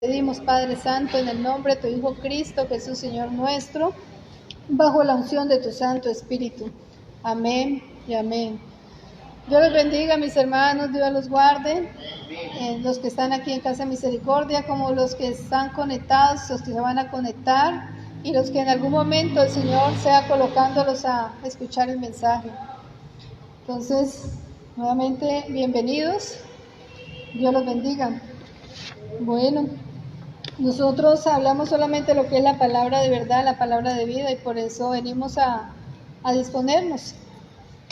pedimos, Padre Santo, en el nombre de tu Hijo Cristo Jesús, Señor nuestro, bajo la unción de tu Santo Espíritu. Amén y amén. Dios los bendiga, mis hermanos, Dios los guarde, los que están aquí en Casa Misericordia, como los que están conectados, los que se van a conectar, y los que en algún momento el Señor sea colocándolos a escuchar el mensaje. Entonces, nuevamente, bienvenidos, Dios los bendiga. Bueno, nosotros hablamos solamente lo que es la palabra de verdad, la palabra de vida, y por eso venimos a disponernos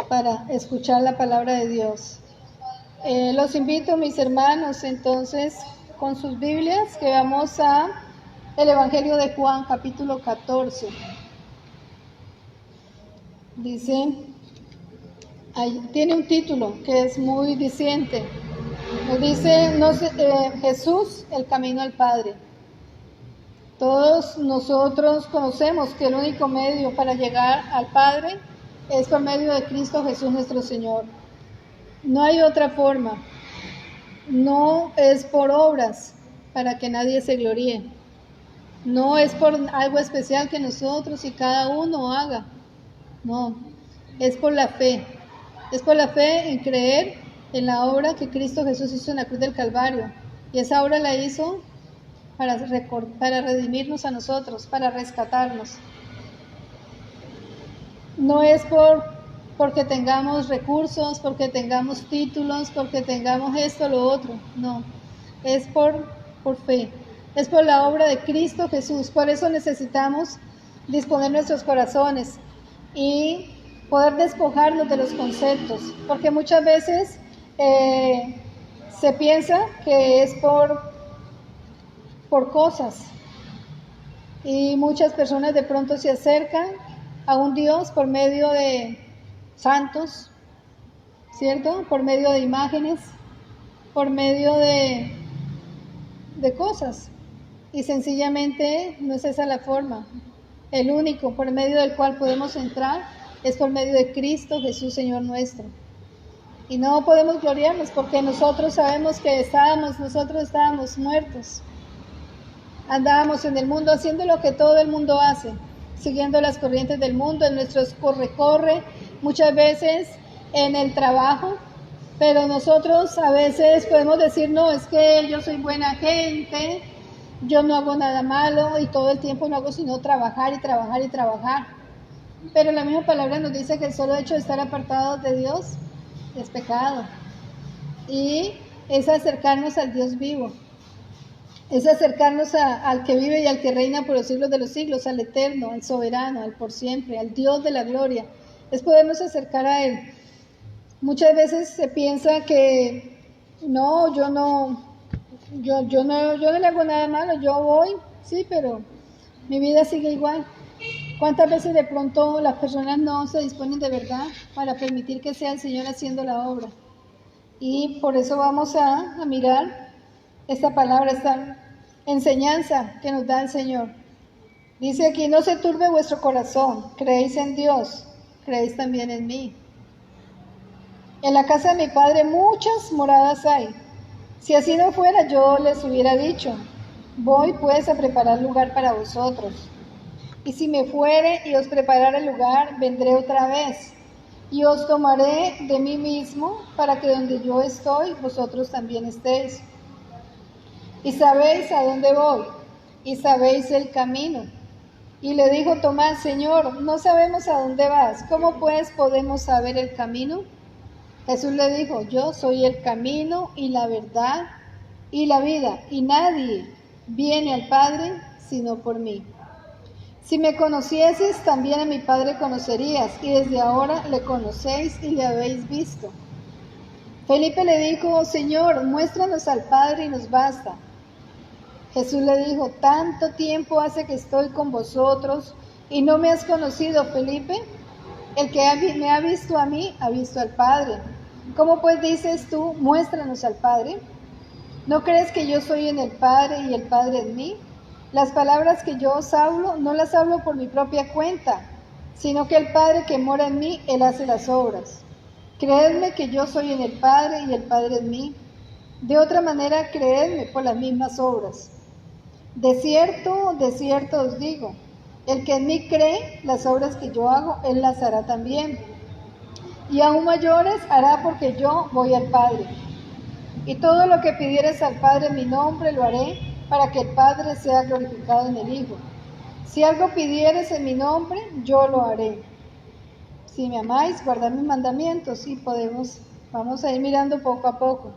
para escuchar la palabra de Dios. Los invito, mis hermanos, entonces, con sus Biblias, que vamos a el Evangelio de Juan, capítulo 14. Dice, tiene un título que es muy diciente. Nos dice Jesús, el camino al Padre. Todos nosotros conocemos que el único medio para llegar al Padre es por medio de Cristo Jesús nuestro Señor. No hay otra forma. No es por obras para que nadie se gloríe. No es por algo especial que nosotros y cada uno haga. No, es por la fe. Es por la fe en creer en la obra que Cristo Jesús hizo en la cruz del Calvario. Y esa obra la hizo para redimirnos a nosotros, para rescatarnos. No es porque tengamos recursos, porque tengamos títulos, porque tengamos esto o lo otro. No, es por fe. Es por la obra de Cristo Jesús. Por eso necesitamos disponer nuestros corazones y poder despojarnos de los conceptos. Porque muchas veces se piensa que es por cosas. Y muchas personas de pronto se acercan a un Dios por medio de santos, ¿cierto? Por medio de imágenes, por medio de cosas. Y sencillamente no es esa la forma. El único por medio del cual podemos entrar es por medio de Cristo Jesús, Señor nuestro. Y no podemos gloriarnos porque nosotros sabemos que nosotros estábamos muertos. Andábamos en el mundo haciendo lo que todo el mundo hace, siguiendo las corrientes del mundo, en nuestros corre-corre, muchas veces en el trabajo, pero nosotros a veces podemos decir, no, es que yo soy buena gente, yo no hago nada malo y todo el tiempo no hago sino trabajar y trabajar y trabajar. Pero la misma palabra nos dice que el solo hecho de estar apartados de Dios es pecado y es acercarnos al Dios vivo. Es acercarnos al que vive y al que reina por los siglos de los siglos, al eterno, al soberano, al por siempre, al Dios de la gloria. Es podernos acercar a Él. Muchas veces se piensa que no, yo no le hago nada malo, yo voy, sí, pero mi vida sigue igual. ¿Cuántas veces de pronto las personas no se disponen de verdad para permitir que sea el Señor haciendo la obra? Y por eso vamos a mirar esta palabra, esta enseñanza que nos da el Señor. Dice aquí, no se turbe vuestro corazón, creéis en Dios, creéis también en mí. En la casa de mi Padre muchas moradas hay. Si así no fuera, yo les hubiera dicho, voy pues a preparar lugar para vosotros. Y si me fuere y os preparare el lugar, vendré otra vez, y os tomaré de mí mismo, para que donde yo estoy, vosotros también estéis. Y sabéis a dónde voy, y sabéis el camino. Y le dijo Tomás, Señor, no sabemos a dónde vas, ¿cómo pues podemos saber el camino? Jesús le dijo, yo soy el camino y la verdad y la vida, y nadie viene al Padre sino por mí. Si me conocieses, también a mi Padre conocerías, y desde ahora le conocéis y le habéis visto. Felipe le dijo, Señor, muéstranos al Padre y nos basta. Jesús le dijo, tanto tiempo hace que estoy con vosotros y no me has conocido, Felipe. El que me ha visto a mí, ha visto al Padre. ¿Cómo pues dices tú, muéstranos al Padre? ¿No crees que yo soy en el Padre y el Padre en mí? Las palabras que yo os hablo, no las hablo por mi propia cuenta, sino que el Padre que mora en mí, Él hace las obras. Creedme que yo soy en el Padre y el Padre en mí. De otra manera, creedme por las mismas obras. De cierto os digo, el que en mí cree, las obras que yo hago, él las hará también. Y aún mayores hará, porque yo voy al Padre. Y todo lo que pidieres al Padre en mi nombre lo haré, para que el Padre sea glorificado en el Hijo. Si algo pidieres en mi nombre, yo lo haré. Si me amáis, guardad mis mandamientos. Y vamos a ir mirando poco a poco.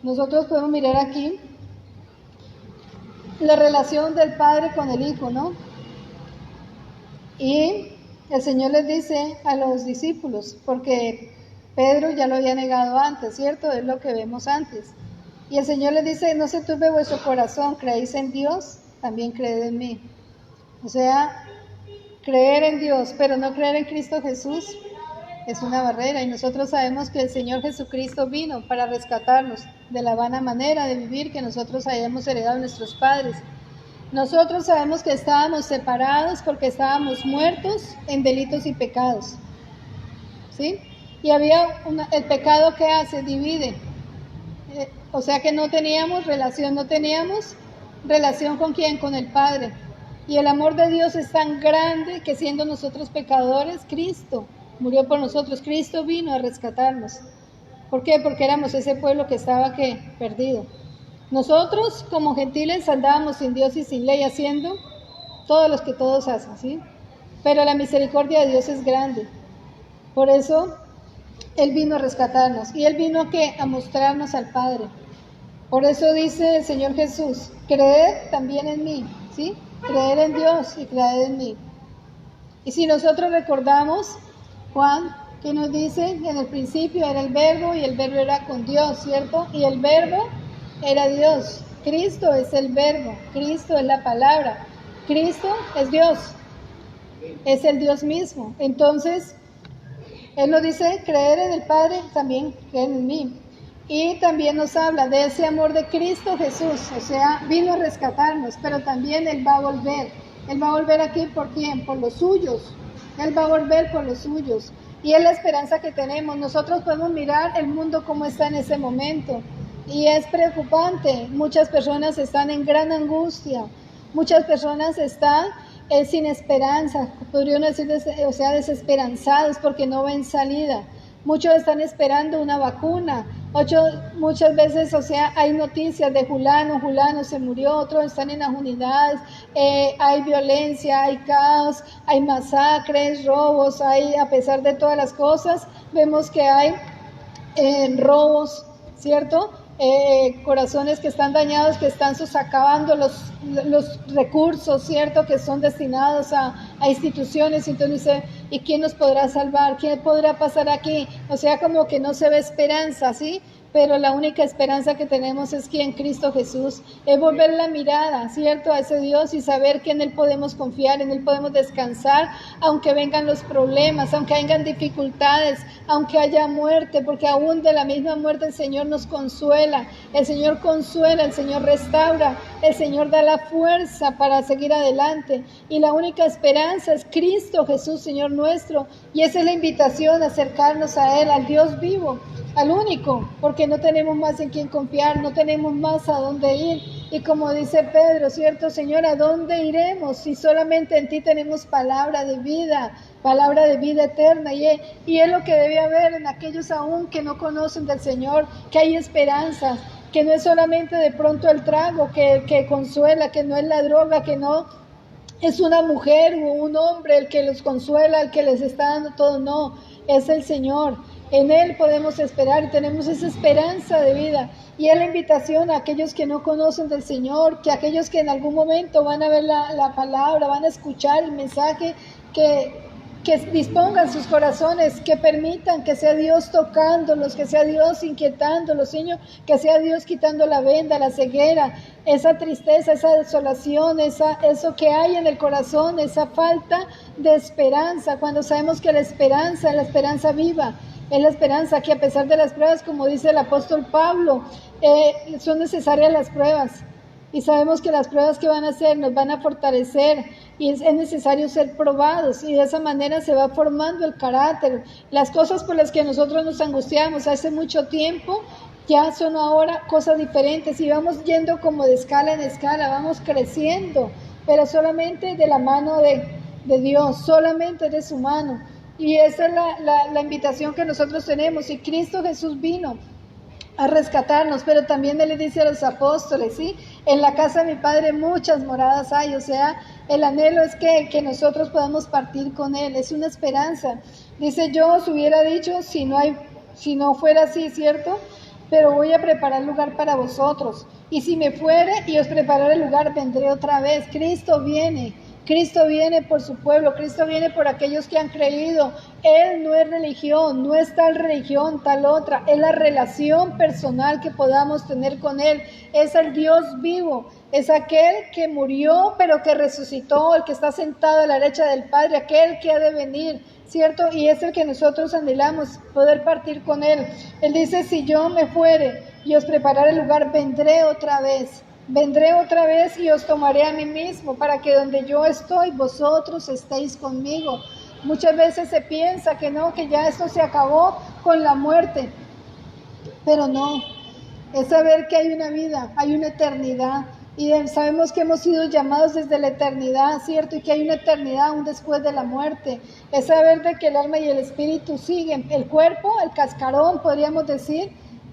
Nosotros podemos mirar aquí la relación del Padre con el Hijo, ¿no? Y el Señor les dice a los discípulos, porque Pedro ya lo había negado antes, ¿cierto? Es lo que vemos antes. Y el Señor les dice, no se turbe vuestro corazón, creéis en Dios, también creed en mí. O sea, creer en Dios, pero no creer en Cristo Jesús es una barrera. Y nosotros sabemos que el Señor Jesucristo vino para rescatarnos de la vana manera de vivir que nosotros hayamos heredado de nuestros padres. Nosotros sabemos que estábamos separados porque estábamos muertos en delitos y pecados, ¿sí? Y había el pecado que hace, divide. O sea que no teníamos relación con ¿quién? Con el Padre. Y el amor de Dios es tan grande que siendo nosotros pecadores, Cristo murió por nosotros. Cristo vino a rescatarnos. ¿Por qué? Porque éramos ese pueblo que estaba perdido. Nosotros como gentiles andábamos sin Dios y sin ley, haciendo todo lo que todos hacen, ¿sí? Pero la misericordia de Dios es grande. Por eso Él vino a rescatarnos y Él vino a mostrarnos al Padre. Por eso dice el Señor Jesús, creed también en mí, ¿sí? Creer en Dios y creer en mí. Y si nosotros recordamos, Juan, que nos dice, en el principio era el verbo y el verbo era con Dios, ¿cierto? Y el verbo era Dios. Cristo es el verbo, Cristo es la palabra, Cristo es Dios, es el Dios mismo. Entonces, Él nos dice, creer en el Padre, también creer en mí. Y también nos habla de ese amor de Cristo Jesús, o sea, vino a rescatarnos, pero también Él va a volver. Él va a volver aquí ¿por quién? Por los suyos. Él va a volver por los suyos. Y es la esperanza que tenemos. Nosotros podemos mirar el mundo como está en ese momento. Y es preocupante. Muchas personas están en gran angustia. Muchas personas están sin esperanza. Podrían decir, o sea, desesperanzados porque no ven salida. Muchos están esperando una vacuna. Muchas veces, o sea, hay noticias de Julano se murió, otros están en las unidades, hay violencia, hay caos, hay masacres, robos, a pesar de todas las cosas, vemos que hay robos, ¿cierto? Corazones que están dañados, que están socavando los recursos, ¿cierto? Que son destinados a instituciones. Entonces dice, ¿y quién nos podrá salvar? ¿Quién podrá pasar aquí? O sea, como que no se ve esperanza, ¿sí? Pero la única esperanza que tenemos es que en Cristo Jesús, es volver la mirada, ¿cierto? A ese Dios y saber que en Él podemos confiar, en Él podemos descansar, aunque vengan los problemas, aunque hayan dificultades, aunque haya muerte, porque aún de la misma muerte el Señor nos consuela, el Señor restaura, el Señor da la fuerza para seguir adelante. Y la única esperanza es Cristo Jesús, Señor nuestro, y esa es la invitación a acercarnos a Él, al Dios vivo, al único, porque no tenemos más en quién confiar, no tenemos más a dónde ir. Y como dice Pedro, ¿cierto, Señor? ¿A dónde iremos si solamente en ti tenemos palabra de vida eterna? Y es lo que debe haber en aquellos aún que no conocen del Señor, que hay esperanza, que no es solamente de pronto el trago que consuela, que no es la droga, que no es una mujer o un hombre el que los consuela, el que les está dando todo, no, es el Señor. En Él podemos esperar y tenemos esa esperanza de vida. Y es la invitación a aquellos que no conocen del Señor, que aquellos que en algún momento van a ver la palabra, van a escuchar el mensaje, que dispongan sus corazones, que permitan que sea Dios tocándolos, que sea Dios inquietándolos, Señor, que sea Dios quitando la venda, la ceguera, esa tristeza, esa desolación, eso que hay en el corazón, esa falta de esperanza, cuando sabemos que la esperanza es la esperanza viva. Es la esperanza que a pesar de las pruebas, como dice el apóstol Pablo, son necesarias las pruebas. Y sabemos que las pruebas que van a hacer nos van a fortalecer y es necesario ser probados. Y de esa manera se va formando el carácter. Las cosas por las que nosotros nos angustiamos hace mucho tiempo, Ya son ahora cosas diferentes y vamos yendo como de escala en escala, vamos creciendo, pero solamente de la mano de Dios, solamente de su mano. Y esa es la invitación que nosotros tenemos. Y Cristo Jesús vino a rescatarnos, pero también Él le dice a los apóstoles, ¿sí? En la casa de mi Padre muchas moradas hay, o sea, el anhelo es que nosotros podamos partir con Él, es una esperanza. Dice, yo os hubiera dicho si no fuera así, ¿cierto? Pero voy a preparar lugar para vosotros, y si me fuere y os prepararé el lugar, vendré otra vez. Cristo viene por su pueblo, Cristo viene por aquellos que han creído. Él no es religión, no es tal religión, tal otra, es la relación personal que podamos tener con Él, es el Dios vivo, es aquel que murió pero que resucitó, el que está sentado a la derecha del Padre, aquel que ha de venir, ¿cierto? Y es el que nosotros anhelamos, poder partir con Él. Él dice, si yo me fuere y os prepararé el lugar, vendré otra vez y os tomaré a mí mismo, para que donde yo estoy, vosotros estéis conmigo. Muchas veces se piensa que no, que ya esto se acabó con la muerte, pero no, es saber que hay una vida, hay una eternidad, y sabemos que hemos sido llamados desde la eternidad, ¿cierto? Y que hay una eternidad aún después de la muerte. Es saber de que el alma y el espíritu siguen, el cuerpo, el cascarón, podríamos decir,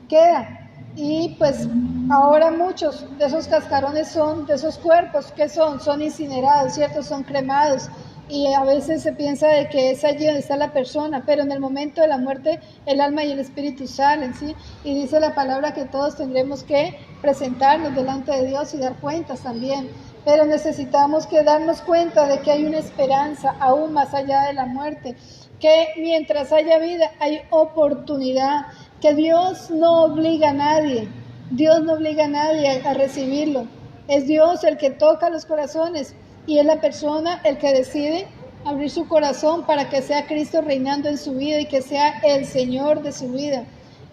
queda. Y pues ahora muchos de esos cascarones son, de esos cuerpos, ¿qué son? Son incinerados, ¿cierto? Son cremados. Y a veces se piensa de que es allí donde está la persona, pero en el momento de la muerte el alma y el espíritu salen, ¿sí? Y dice la palabra que todos tendremos que presentarnos delante de Dios y dar cuentas también. Pero necesitamos que darnos cuenta de que hay una esperanza aún más allá de la muerte, que mientras haya vida hay oportunidad, que Dios no obliga a nadie, Dios no obliga a nadie a recibirlo. Es Dios el que toca los corazones y es la persona el que decide abrir su corazón para que sea Cristo reinando en su vida y que sea el Señor de su vida.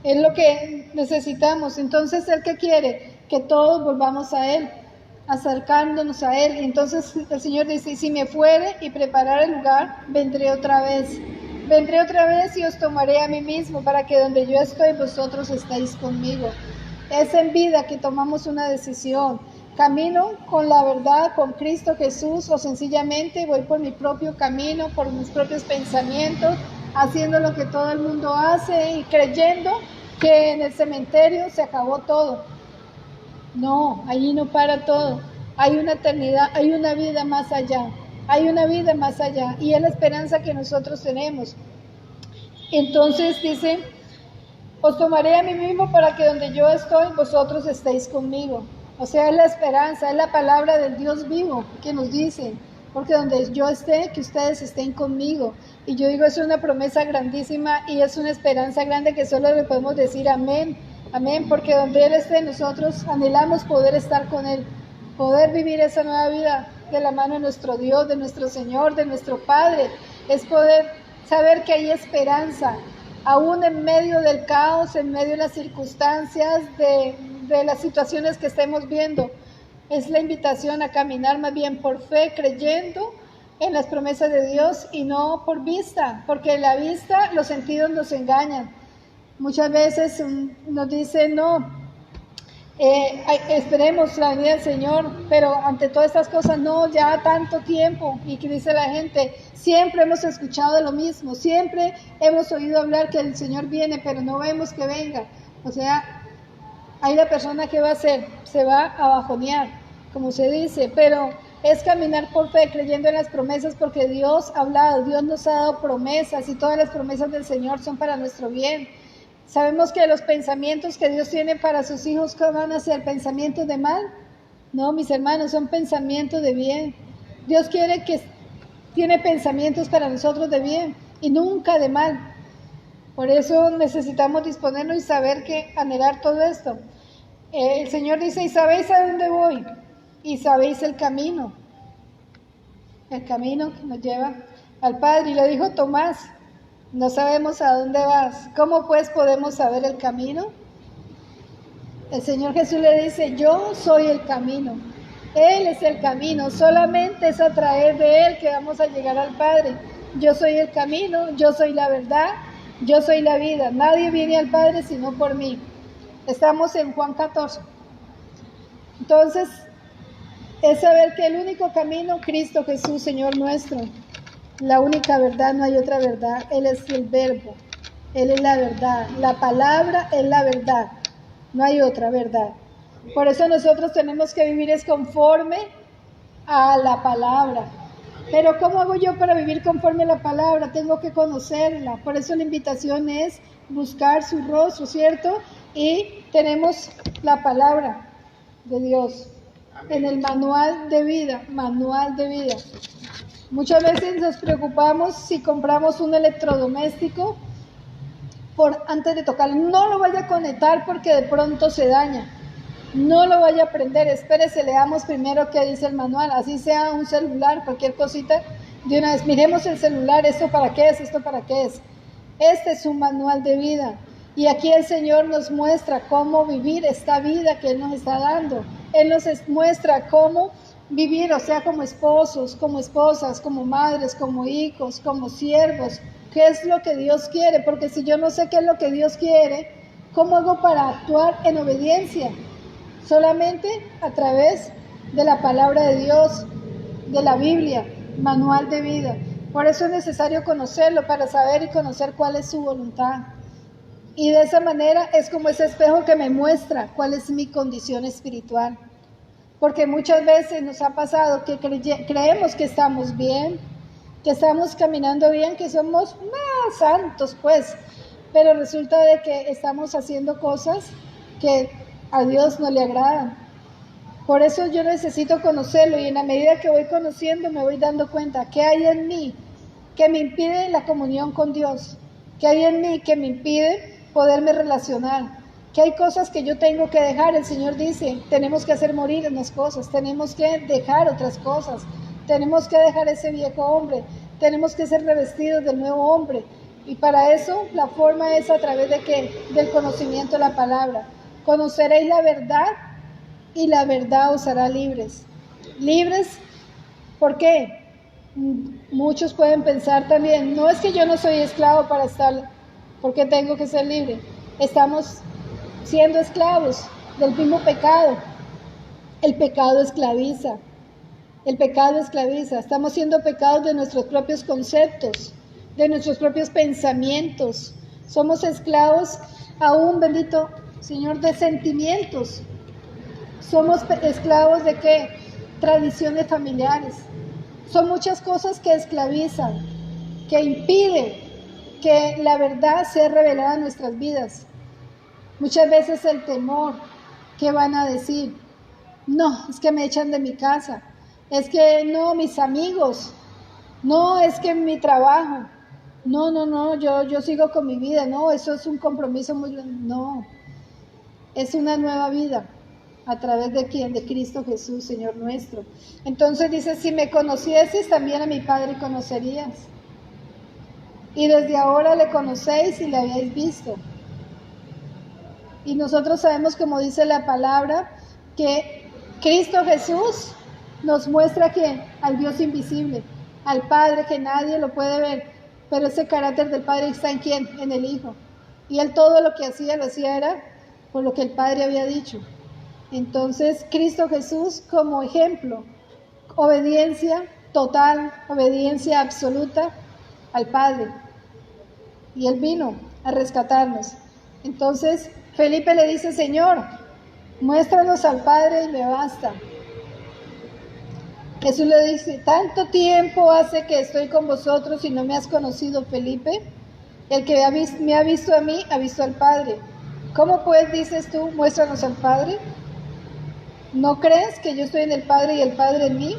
Es lo que necesitamos. Entonces, ¿Él qué quiere? Que todos volvamos a Él, acercándonos a Él. Entonces el Señor dice, si me fuere y preparar el lugar, vendré otra vez y os tomaré a mí mismo, para que donde yo estoy, vosotros estéis conmigo. Es en vida que tomamos una decisión. Camino con la verdad, con Cristo Jesús, o sencillamente voy por mi propio camino, por mis propios pensamientos, haciendo lo que todo el mundo hace y creyendo que en el cementerio se acabó todo. No, allí no para todo. Hay una eternidad, hay una vida más allá. Hay una vida más allá y es la esperanza que nosotros tenemos. Entonces dice, os tomaré a mí mismo para que donde yo estoy, vosotros estéis conmigo. O sea, es la esperanza, es la palabra del Dios vivo que nos dice, porque donde yo esté, que ustedes estén conmigo. Y yo digo, es una promesa grandísima y es una esperanza grande que solo le podemos decir amén, amén, porque donde Él esté, nosotros anhelamos poder estar con Él, poder vivir esa nueva vida de la mano de nuestro Dios, de nuestro Señor, de nuestro Padre. Es poder saber que hay esperanza, aún en medio del caos, en medio de las circunstancias, de las situaciones que estemos viendo. Es la invitación a caminar más bien por fe, creyendo en las promesas de Dios y no por vista, porque en la vista los sentidos nos engañan. Muchas veces nos dicen, no, esperemos la venida del Señor, pero ante todas estas cosas, no, ya tanto tiempo, y que dice la gente, siempre hemos escuchado lo mismo, siempre hemos oído hablar que el Señor viene, pero no vemos que venga. O sea, hay la persona que va a hacer, se va a bajonear, como se dice, pero es caminar por fe, creyendo en las promesas, porque Dios ha hablado, Dios nos ha dado promesas, y todas las promesas del Señor son para nuestro bien. Sabemos que los pensamientos que Dios tiene para sus hijos, ¿qué van a ser? ¿Pensamientos de mal? No, mis hermanos, son pensamientos de bien. Dios tiene pensamientos para nosotros de bien y nunca de mal. Por eso necesitamos disponernos y saber que anhelar todo esto. El Señor dice, y sabéis a dónde voy, y sabéis el camino que nos lleva al Padre. Y lo dijo Tomás, no sabemos a dónde vas, ¿cómo pues podemos saber el camino? El Señor Jesús le dice, yo soy el camino, Él es el camino, solamente es a través de Él que vamos a llegar al Padre. Yo soy el camino, yo soy la verdad, yo soy la vida, nadie viene al Padre sino por mí. Estamos en Juan 14. Entonces, es saber que el único camino, Cristo Jesús, Señor nuestro, la única verdad, no hay otra verdad. Él es el verbo, Él es la verdad, la palabra es la verdad, no hay otra verdad. Por eso nosotros tenemos que vivir es conforme a la palabra. Pero ¿cómo hago yo para vivir conforme a la palabra? Tengo que conocerla. Por eso la invitación es buscar su rostro, ¿cierto? Y tenemos la palabra de Dios en el manual de vida, Muchas veces nos preocupamos si compramos un electrodoméstico antes de tocarlo. No lo vaya a conectar porque de pronto se daña. No lo vaya a prender, espérese, leamos primero qué dice el manual, así sea un celular, cualquier cosita, de una vez, miremos el celular, esto para qué es, esto para qué es. Este es un manual de vida, y aquí el Señor nos muestra cómo vivir esta vida que Él nos está dando. Él nos muestra cómo vivir, o sea, como esposos, como esposas, como madres, como hijos, como siervos, qué es lo que Dios quiere, porque si yo no sé qué es lo que Dios quiere, ¿cómo hago para actuar en obediencia? Solamente a través de la palabra de Dios, de la Biblia, manual de vida. Por eso es necesario conocerlo para saber y conocer cuál es su voluntad. Y de esa manera es como ese espejo que me muestra cuál es mi condición espiritual. Porque muchas veces nos ha pasado que creemos que estamos bien, que estamos caminando bien, que somos más santos, pues. Pero resulta de que estamos haciendo cosas que a Dios no le agradan. Por eso yo necesito conocerlo, y en la medida que voy conociendo me voy dando cuenta que hay en mí que me impide la comunión con Dios, que hay en mí que me impide poderme relacionar, que hay cosas que yo tengo que dejar. El Señor dice, tenemos que hacer morir unas cosas, tenemos que dejar otras cosas, tenemos que dejar ese viejo hombre, tenemos que ser revestidos del nuevo hombre, y para eso la forma es a través de ¿qué? Del conocimiento de la palabra. Conoceréis la verdad y la verdad os hará libres. ¿Libres? ¿Por qué? Muchos pueden pensar también, no es que yo no soy esclavo para estar, ¿por qué tengo que ser libre? Estamos siendo esclavos del mismo pecado. El pecado esclaviza. El pecado esclaviza. Estamos siendo pecados de nuestros propios conceptos, de nuestros propios pensamientos. Somos esclavos aún, bendito Señor, de sentimientos. Somos esclavos de ¿qué? Tradiciones familiares. Son muchas cosas que esclavizan, que impiden que la verdad sea revelada en nuestras vidas. Muchas veces el temor, ¿qué van a decir? No, es que me echan de mi casa. Es que no, mis amigos. No, es que mi trabajo. No, yo sigo con mi vida. No, eso es un compromiso muy grande. No, es una nueva vida. ¿A través de quién? De Cristo Jesús, Señor nuestro. Entonces dice, si me conocieses, también a mi Padre conocerías. Y desde ahora le conocéis y le habéis visto. Y nosotros sabemos, como dice la palabra, que Cristo Jesús nos muestra que al Dios invisible, al Padre que nadie lo puede ver, pero ese carácter del Padre está en ¿quién? En el Hijo. Y Él todo lo hacía era por lo que el Padre había dicho. Entonces, Cristo Jesús como ejemplo, obediencia total, obediencia absoluta al Padre. Y Él vino a rescatarnos. Entonces, Felipe le dice, Señor, muéstranos al Padre y me basta. Jesús le dice, tanto tiempo hace que estoy con vosotros y no me has conocido, Felipe. El que me ha visto a mí, ha visto al Padre. ¿Cómo pues dices tú, muéstranos al Padre? ¿No crees que yo estoy en el Padre y el Padre en mí?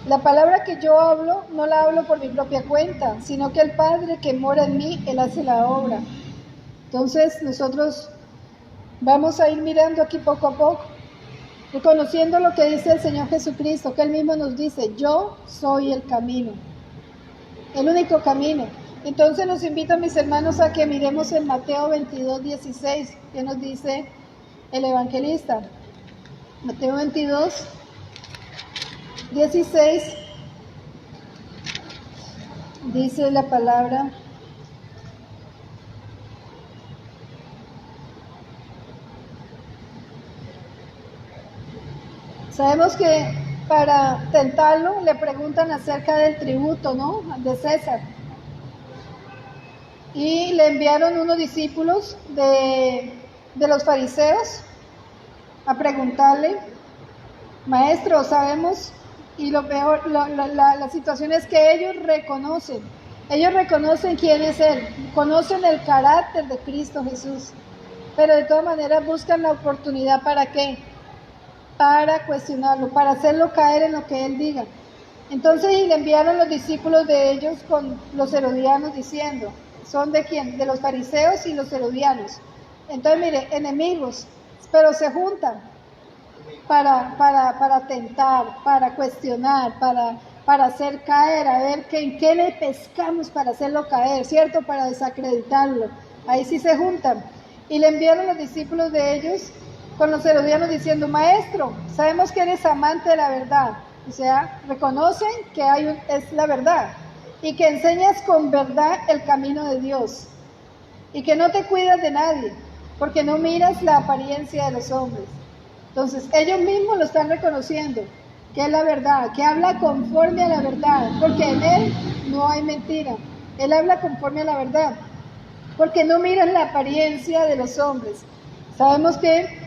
La palabra que yo hablo, no la hablo por mi propia cuenta, sino que el Padre que mora en mí, Él hace la obra. Entonces nosotros vamos a ir mirando aquí poco a poco, y conociendo lo que dice el Señor Jesucristo, que Él mismo nos dice, yo soy el camino, el único camino. Entonces los invito a mis hermanos a que miremos en Mateo 22, 16, que nos dice el evangelista. Mateo 22, 16, dice la palabra, Sabemos que para tentarlo le preguntan acerca del tributo, ¿no? De César. Y le enviaron unos discípulos de los fariseos a preguntarle, maestro, sabemos, y lo peor, la situación es que ellos reconocen quién es Él, conocen el carácter de Cristo Jesús, pero de todas maneras buscan la oportunidad, ¿para qué? Para cuestionarlo, para hacerlo caer en lo que Él diga. Entonces, y le enviaron los discípulos de ellos con los herodianos diciendo, ¿son de quién? De los fariseos y los herodianos. Entonces, mire, enemigos, pero se juntan para tentar, para cuestionar, para hacer caer, a ver en qué le pescamos para hacerlo caer, ¿cierto? Para desacreditarlo. Ahí sí se juntan. Y le enviaron los discípulos de ellos con los herodianos diciendo, maestro, sabemos que eres amante de la verdad. O sea, reconocen que es la verdad y que enseñas con verdad el camino de Dios y que no te cuidas de nadie porque no miras la apariencia de los hombres. Entonces, ellos mismos lo están reconociendo, que es la verdad, que habla conforme a la verdad, porque en Él no hay mentira. Él habla conforme a la verdad, porque no miras la apariencia de los hombres. Sabemos que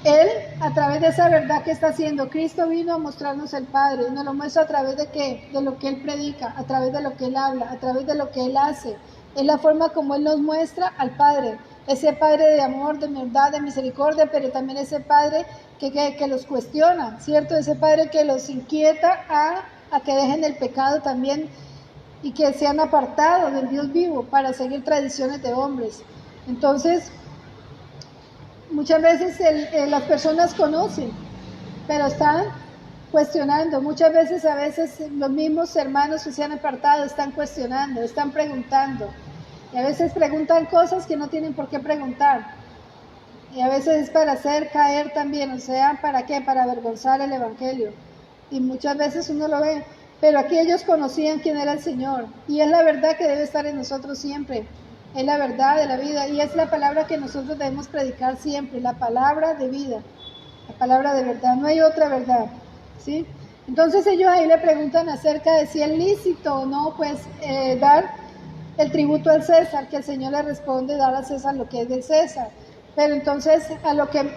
Él, a través de esa verdad que está haciendo, Cristo vino a mostrarnos el Padre, y nos lo muestra a través de ¿qué? De lo que Él predica, a través de lo que Él habla, a través de lo que Él hace. Es la forma como Él nos muestra al Padre, ese Padre de amor, de verdad, de misericordia, pero también ese Padre que los cuestiona, ¿cierto? Ese Padre que los inquieta a que dejen el pecado también y que sean apartados del Dios vivo para seguir tradiciones de hombres. Entonces, muchas veces las personas conocen, pero están cuestionando. Muchas veces, a veces, los mismos hermanos que se han apartado están cuestionando, están preguntando. Y a veces preguntan cosas que no tienen por qué preguntar. Y a veces es para hacer caer también, o sea, ¿para qué? Para avergonzar el Evangelio. Y muchas veces uno lo ve. Pero aquí ellos conocían quién era el Señor. Y es la verdad que debe estar en nosotros siempre. Es la verdad de la vida. Y es la palabra que nosotros debemos predicar siempre. La palabra de vida. La palabra de verdad. No hay otra verdad. ¿Sí? Entonces ellos ahí le preguntan acerca de si es lícito o no, pues, dar el tributo al César, que el Señor le responde, dar a César lo que es del César. Pero entonces a lo que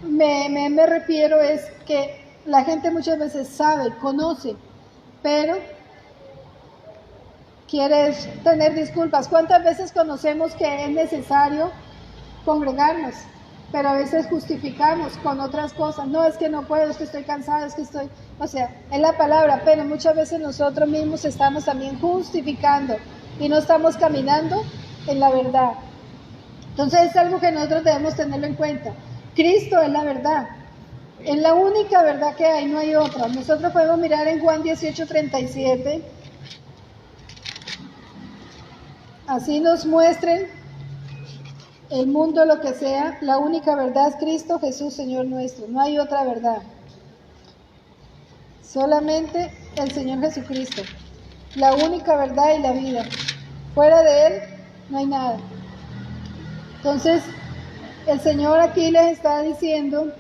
me refiero es que la gente muchas veces sabe, conoce, pero quiere tener disculpas. ¿Cuántas veces conocemos que es necesario congregarnos? Pero a veces justificamos con otras cosas. No, es que no puedo, es que estoy cansado, es que estoy... O sea, es la palabra, pero muchas veces nosotros mismos estamos también justificando y no estamos caminando en la verdad. Entonces es algo que nosotros debemos tenerlo en cuenta. Cristo es la verdad. Es la única verdad que hay, no hay otra. Nosotros podemos mirar en Juan 18:37. Así nos muestren el mundo, lo que sea, la única verdad es Cristo Jesús, Señor nuestro. No hay otra verdad. Solamente el Señor Jesucristo. La única verdad y la vida. Fuera de Él no hay nada. Entonces, el Señor aquí les está diciendo,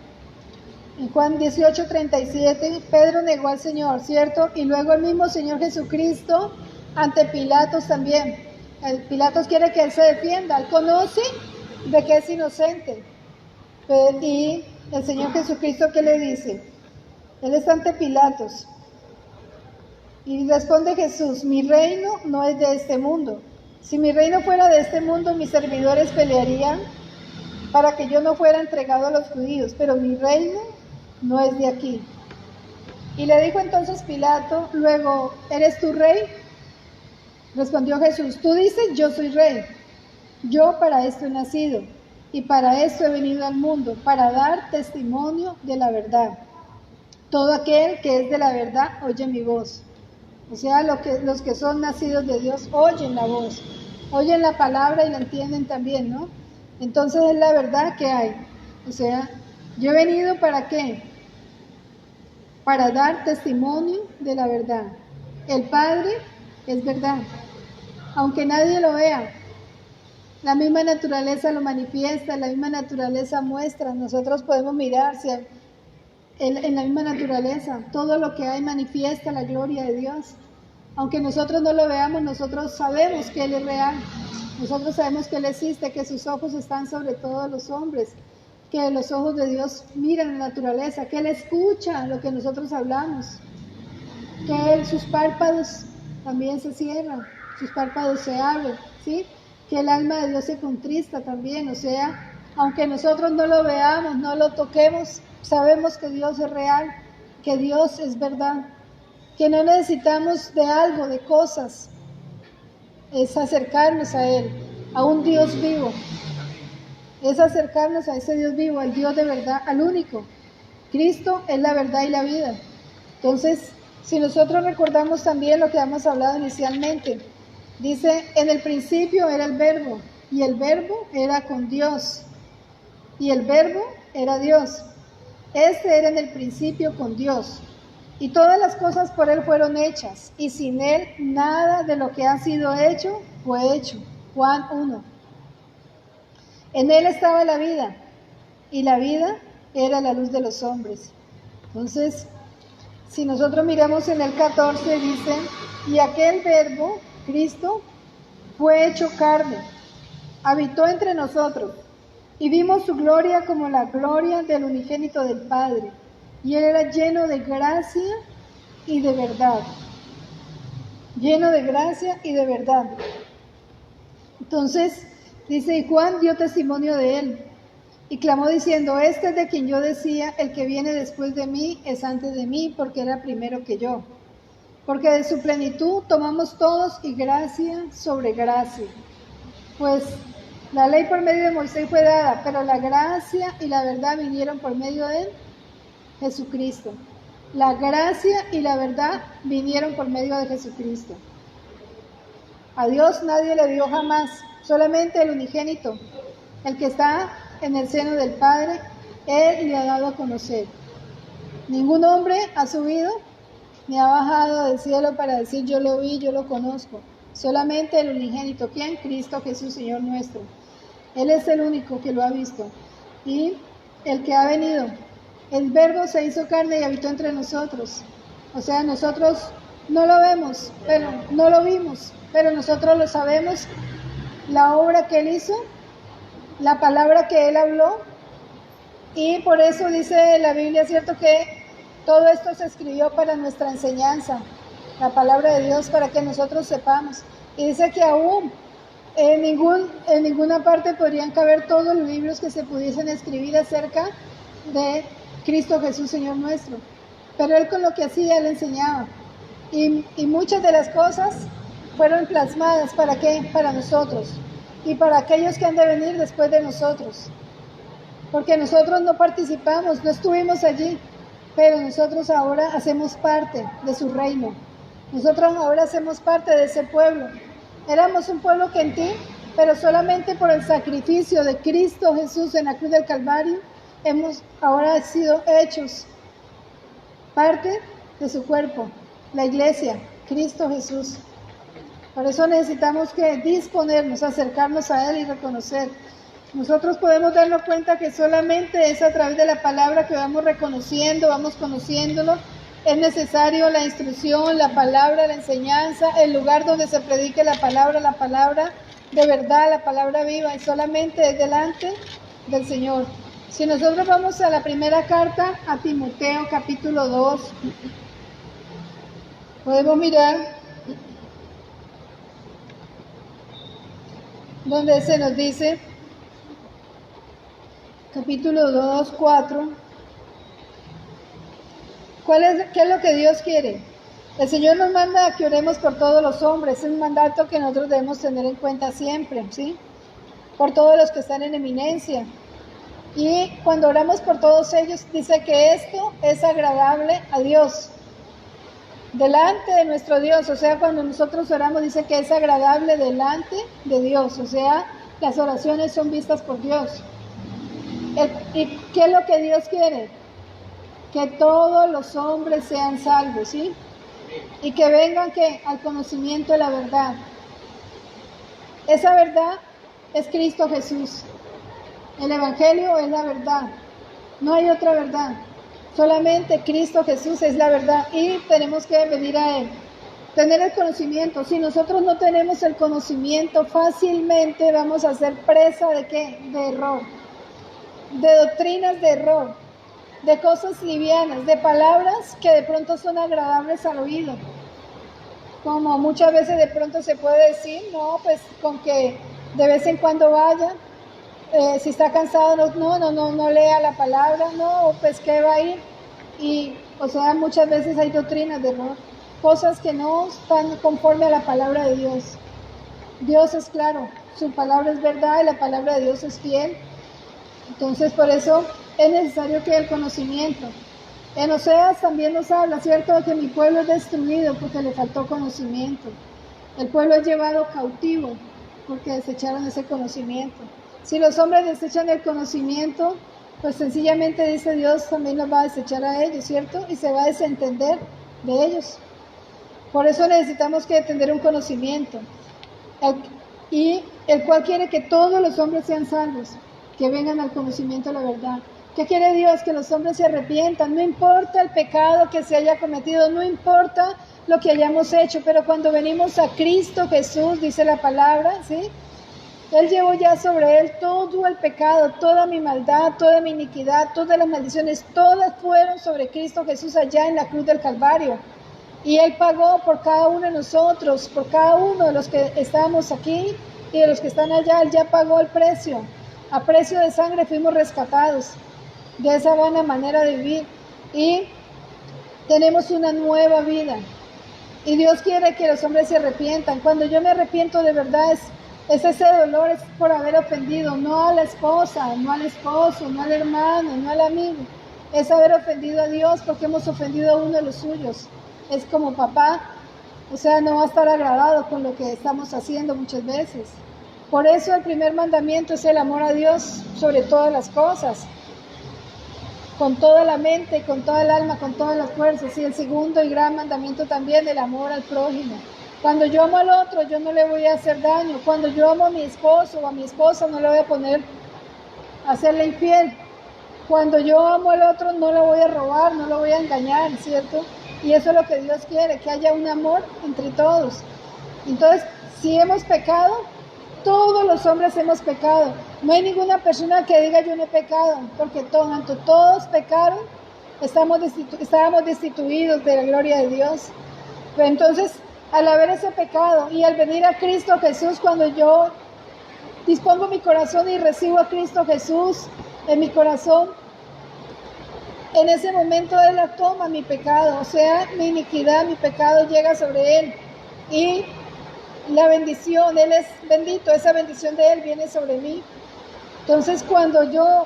en Juan 18:37, Pedro negó al Señor, ¿cierto? Y luego el mismo Señor Jesucristo ante Pilatos también. Pilatos quiere que Él se defienda, Él conoce de que es inocente. Y el Señor Jesucristo, ¿qué le dice? Él está ante Pilatos. Y responde Jesús, mi reino no es de este mundo. Si mi reino fuera de este mundo, mis servidores pelearían para que yo no fuera entregado a los judíos, pero mi reino no es de aquí. Y le dijo entonces Pilato, luego, ¿eres tú rey? Respondió Jesús, tú dices, yo soy rey. Yo para esto he nacido y para esto he venido al mundo, para dar testimonio de la verdad. Todo aquel que es de la verdad oye mi voz. O sea, los que son nacidos de Dios oyen la voz, oyen la palabra y la entienden también, ¿no? Entonces es la verdad que hay. O sea, yo he venido ¿para qué? Para dar testimonio de la verdad. El Padre es verdad, aunque nadie lo vea. La misma naturaleza lo manifiesta, la misma naturaleza muestra. Nosotros podemos mirar en la misma naturaleza. Todo lo que hay manifiesta la gloria de Dios. Aunque nosotros no lo veamos, nosotros sabemos que Él es real. Nosotros sabemos que Él existe, que sus ojos están sobre todos los hombres, que los ojos de Dios miran la naturaleza, que Él escucha lo que nosotros hablamos, que sus párpados también se cierran, sus párpados se abren, ¿sí? Que el alma de Dios se contrista también, o sea, aunque nosotros no lo veamos, no lo toquemos, sabemos que Dios es real, que Dios es verdad, que no necesitamos de algo, de cosas, es acercarnos a Él, a un Dios vivo, es acercarnos a ese Dios vivo, al Dios de verdad, al único. Cristo es la verdad y la vida. Entonces, si nosotros recordamos también lo que hemos hablado inicialmente, dice, en el principio era el verbo, y el verbo era con Dios, y el verbo era Dios. Este era en el principio con Dios, y todas las cosas por Él fueron hechas, y sin Él nada de lo que ha sido hecho fue hecho. Juan 1. En Él estaba la vida, y la vida era la luz de los hombres. Entonces, si nosotros miramos en el 14, dice, y aquel verbo, Cristo, fue hecho carne, habitó entre nosotros, y vimos su gloria como la gloria del unigénito del Padre, y Él era lleno de gracia y de verdad. Lleno de gracia y de verdad. Entonces, dice, y Juan dio testimonio de Él, y clamó diciendo, este es de quien yo decía, el que viene después de mí es antes de mí, porque era primero que yo. Porque de su plenitud tomamos todos y gracia sobre gracia. Pues la ley por medio de Moisés fue dada, pero la gracia y la verdad vinieron por medio de Jesucristo. La gracia y la verdad vinieron por medio de Jesucristo. A Dios nadie le dio jamás, solamente el unigénito, el que está en el seno del Padre, Él le ha dado a conocer. Ningún hombre ha subido ni ha bajado del cielo para decir yo lo vi, yo lo conozco. Solamente el unigénito, ¿quién? Cristo Jesús, Señor nuestro. Él es el único que lo ha visto. Y el que ha venido, el Verbo se hizo carne y habitó entre nosotros. O sea, nosotros no lo vemos, pero no lo vimos, pero nosotros lo sabemos, la obra que Él hizo, la palabra que Él habló, y por eso dice la Biblia, ¿cierto?, que todo esto se escribió para nuestra enseñanza, la palabra de Dios, para que nosotros sepamos. Y dice que aún en ninguna parte podrían caber todos los libros que se pudiesen escribir acerca de Cristo Jesús, Señor nuestro. Pero Él con lo que hacía, Él enseñaba. Y muchas de las cosas fueron plasmadas, ¿para qué? Para nosotros y para aquellos que han de venir después de nosotros. Porque nosotros no participamos, no estuvimos allí, pero nosotros ahora hacemos parte de su reino. Nosotros ahora hacemos parte de ese pueblo. Éramos un pueblo gentil, pero solamente por el sacrificio de Cristo Jesús en la cruz del Calvario, hemos ahora sido hechos parte de su cuerpo, la iglesia, Cristo Jesús. Por eso necesitamos que disponernos, acercarnos a Él y reconocer. Nosotros podemos darnos cuenta que solamente es a través de la palabra que vamos reconociendo, vamos conociéndolo. Es necesario la instrucción, la palabra, la enseñanza, el lugar donde se predique la palabra de verdad, la palabra viva, y solamente es delante del Señor. Si nosotros vamos a la primera carta a Timoteo, capítulo 2, podemos mirar donde se nos dice, capítulo 2, 4, ¿qué es lo que Dios quiere? El Señor nos manda a que oremos por todos los hombres, es un mandato que nosotros debemos tener en cuenta siempre, ¿sí? Por todos los que están en eminencia. Y cuando oramos por todos ellos, dice que esto es agradable a Dios, delante de nuestro Dios. O sea, cuando nosotros oramos, dice que es agradable delante de Dios. O sea, las oraciones son vistas por Dios. ¿Y qué es lo que Dios quiere? Que todos los hombres sean salvos, ¿sí? Y que vengan al conocimiento de la verdad. Esa verdad es Cristo Jesús. El Evangelio es la verdad. No hay otra verdad. Solamente Cristo Jesús es la verdad y tenemos que venir a Él. Tener el conocimiento. Si nosotros no tenemos el conocimiento, fácilmente vamos a ser presa ¿de qué? De error. De doctrinas de error. De cosas livianas. De palabras que de pronto son agradables al oído. Como muchas veces de pronto se puede decir, no, pues con que de vez en cuando vaya. Si está cansado, no lea la palabra, no, pues que va a ir. Y, o sea, muchas veces hay doctrinas de error, cosas que no están conforme a la palabra de Dios. Dios es claro, su palabra es verdad y la palabra de Dios es fiel. Entonces, por eso es necesario que el conocimiento. En Oseas también nos habla, ¿cierto?, que mi pueblo es destruido porque le faltó conocimiento. El pueblo es llevado cautivo porque desecharon ese conocimiento. Si los hombres desechan el conocimiento, pues sencillamente dice Dios también los va a desechar a ellos, ¿cierto? Y se va a desentender de ellos. Por eso necesitamos que tener un conocimiento. Y el cual quiere que todos los hombres sean salvos, que vengan al conocimiento de la verdad. ¿Qué quiere Dios? Que los hombres se arrepientan. No importa el pecado que se haya cometido, no importa lo que hayamos hecho, pero cuando venimos a Cristo Jesús, dice la palabra, ¿sí?, Él llevó ya sobre Él todo el pecado, toda mi maldad, toda mi iniquidad, todas las maldiciones, todas fueron sobre Cristo Jesús allá en la cruz del Calvario. Y Él pagó por cada uno de nosotros, por cada uno de los que estábamos aquí y de los que están allá. Él ya pagó el precio. A precio de sangre fuimos rescatados de esa vana manera de vivir. Y tenemos una nueva vida. Y Dios quiere que los hombres se arrepientan. Cuando yo me arrepiento de verdad es ese dolor, es por haber ofendido, no a la esposa, no al esposo, no al hermano, no al amigo. Es haber ofendido a Dios porque hemos ofendido a uno de los suyos. Es como papá, o sea, no va a estar agradado con lo que estamos haciendo muchas veces. Por eso el primer mandamiento es el amor a Dios sobre todas las cosas. Con toda la mente, con toda el alma, con todas las fuerzas. Y el segundo y gran mandamiento también, el amor al prójimo. Cuando yo amo al otro, yo no le voy a hacer daño. Cuando yo amo a mi esposo o a mi esposa, no le voy a poner a hacerle infiel. Cuando yo amo al otro, no lo voy a robar, no lo voy a engañar, ¿cierto? Y eso es lo que Dios quiere, que haya un amor entre todos. Entonces, si hemos pecado, todos los hombres hemos pecado. No hay ninguna persona que diga yo no he pecado, porque todos pecaron, estábamos destituidos de la gloria de Dios. Pero entonces, al haber ese pecado y al venir a Cristo Jesús, cuando yo dispongo mi corazón y recibo a Cristo Jesús en mi corazón, en ese momento Él la toma mi pecado, o sea, mi iniquidad, mi pecado llega sobre Él. Y la bendición, Él es bendito, esa bendición de Él viene sobre mí. Entonces, cuando yo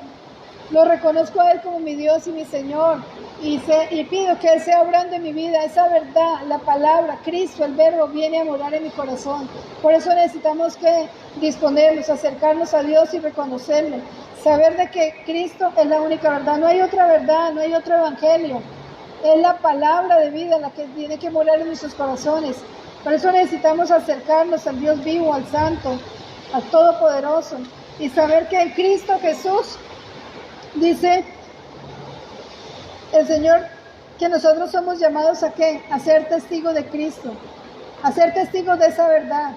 lo reconozco a Él como mi Dios y mi Señor, y pido que Él sea obrando en mi vida, esa verdad, la palabra, Cristo, el verbo, viene a morar en mi corazón. Por eso necesitamos que disponernos, acercarnos a Dios y reconocerlo. Saber de que Cristo es la única verdad, no hay otra verdad, no hay otro evangelio. Es la palabra de vida la que tiene que morar en nuestros corazones. Por eso necesitamos acercarnos al Dios vivo, al Santo, al Todopoderoso, y saber que en Cristo Jesús, dice el Señor, que nosotros somos llamados ¿a qué? A ser testigos de Cristo, a ser testigos de esa verdad.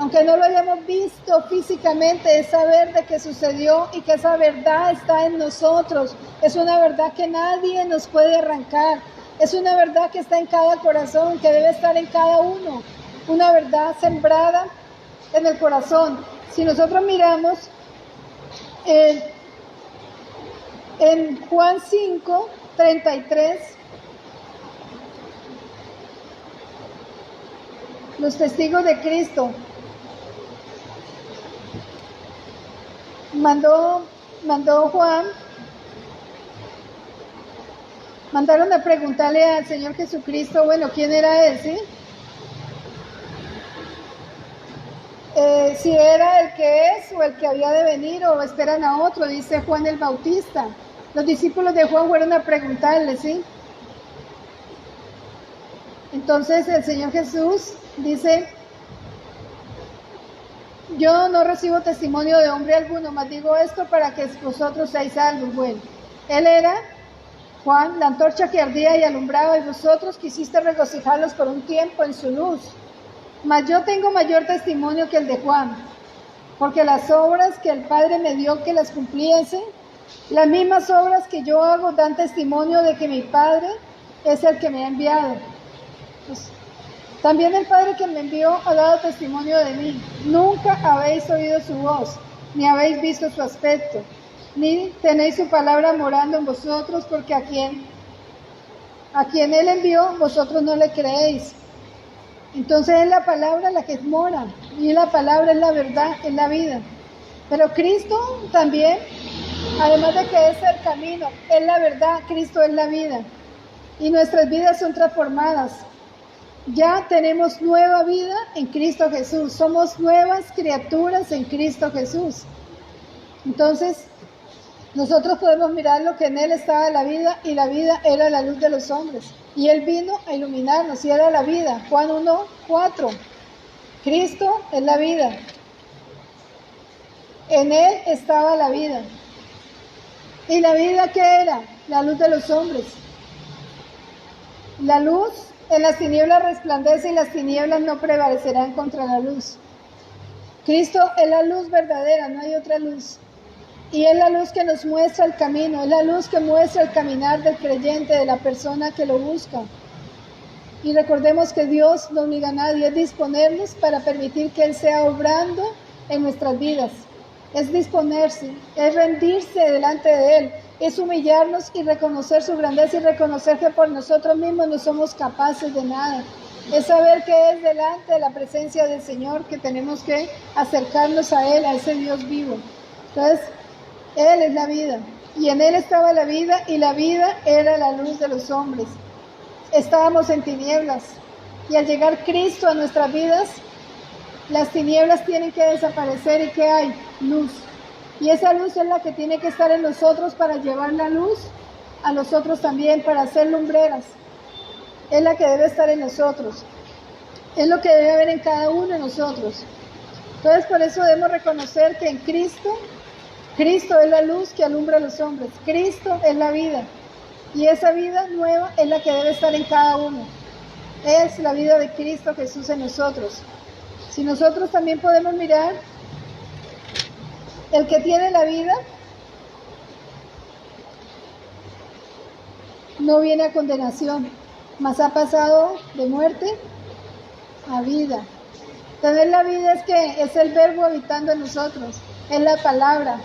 Aunque no lo hayamos visto físicamente, es saber de qué sucedió y que esa verdad está en nosotros. Es una verdad que nadie nos puede arrancar. Es una verdad que está en cada corazón, que debe estar en cada uno. Una verdad sembrada en el corazón. Si nosotros miramos en Juan 5:33, los testigos de Cristo mandó Juan, mandaron a preguntarle al Señor Jesucristo, bueno, ¿quién era él, sí? Si era el que es o el que había de venir o esperan a otro, dice Juan el Bautista. Los discípulos de Juan fueron a preguntarle, ¿sí? Entonces el Señor Jesús dice, yo no recibo testimonio de hombre alguno, mas digo esto para que vosotros seáis salvos. Bueno, él era Juan, la antorcha que ardía y alumbraba, y vosotros quisiste regocijarlos por un tiempo en su luz. Mas yo tengo mayor testimonio que el de Juan, porque las obras que el Padre me dio que las cumpliese, las mismas obras que yo hago dan testimonio de que mi Padre es el que me ha enviado. Pues, también el Padre que me envió ha dado testimonio de mí. Nunca habéis oído su voz, ni habéis visto su aspecto, ni tenéis su palabra morando en vosotros, porque a quien Él envió, vosotros no le creéis. Entonces es la palabra la que mora, y la palabra es la verdad, es la vida. Pero Cristo también, además de que es el camino, es la verdad, Cristo es la vida. Y nuestras vidas son transformadas. Ya tenemos nueva vida en Cristo Jesús. Somos nuevas criaturas en Cristo Jesús. Entonces, nosotros podemos mirar lo que en Él estaba la vida, y la vida era la luz de los hombres. Y Él vino a iluminarnos, y era la vida. Juan 1:4. Cristo es la vida. En Él estaba la vida. ¿Y la vida qué era? La luz de los hombres. La luz en las tinieblas resplandece, y las tinieblas no prevalecerán contra la luz. Cristo es la luz verdadera, no hay otra luz. Y es la luz que nos muestra el camino, es la luz que muestra el caminar del creyente, de la persona que lo busca. Y recordemos que Dios no obliga a nadie, es disponernos para permitir que Él sea obrando en nuestras vidas. Es disponerse, es rendirse delante de Él, es humillarnos y reconocer su grandeza, y reconocer que por nosotros mismos no somos capaces de nada. Es saber que es delante de la presencia del Señor que tenemos que acercarnos a Él, a ese Dios vivo. Entonces, Él es la vida, y en Él estaba la vida, y la vida era la luz de los hombres. Estábamos en tinieblas, y al llegar Cristo a nuestras vidas, las tinieblas tienen que desaparecer, y ¿qué hay? Luz. Y esa luz es la que tiene que estar en nosotros para llevar la luz a nosotros también, para hacer lumbreras. Es la que debe estar en nosotros. Es lo que debe haber en cada uno de nosotros. Entonces, por eso debemos reconocer que en Cristo es la luz que alumbra a los hombres. Cristo es la vida. Y esa vida nueva es la que debe estar en cada uno. Es la vida de Cristo Jesús en nosotros. Si nosotros también podemos mirar, el que tiene la vida no viene a condenación, mas ha pasado de muerte a vida. Tener la vida es el verbo habitando en nosotros, es la palabra.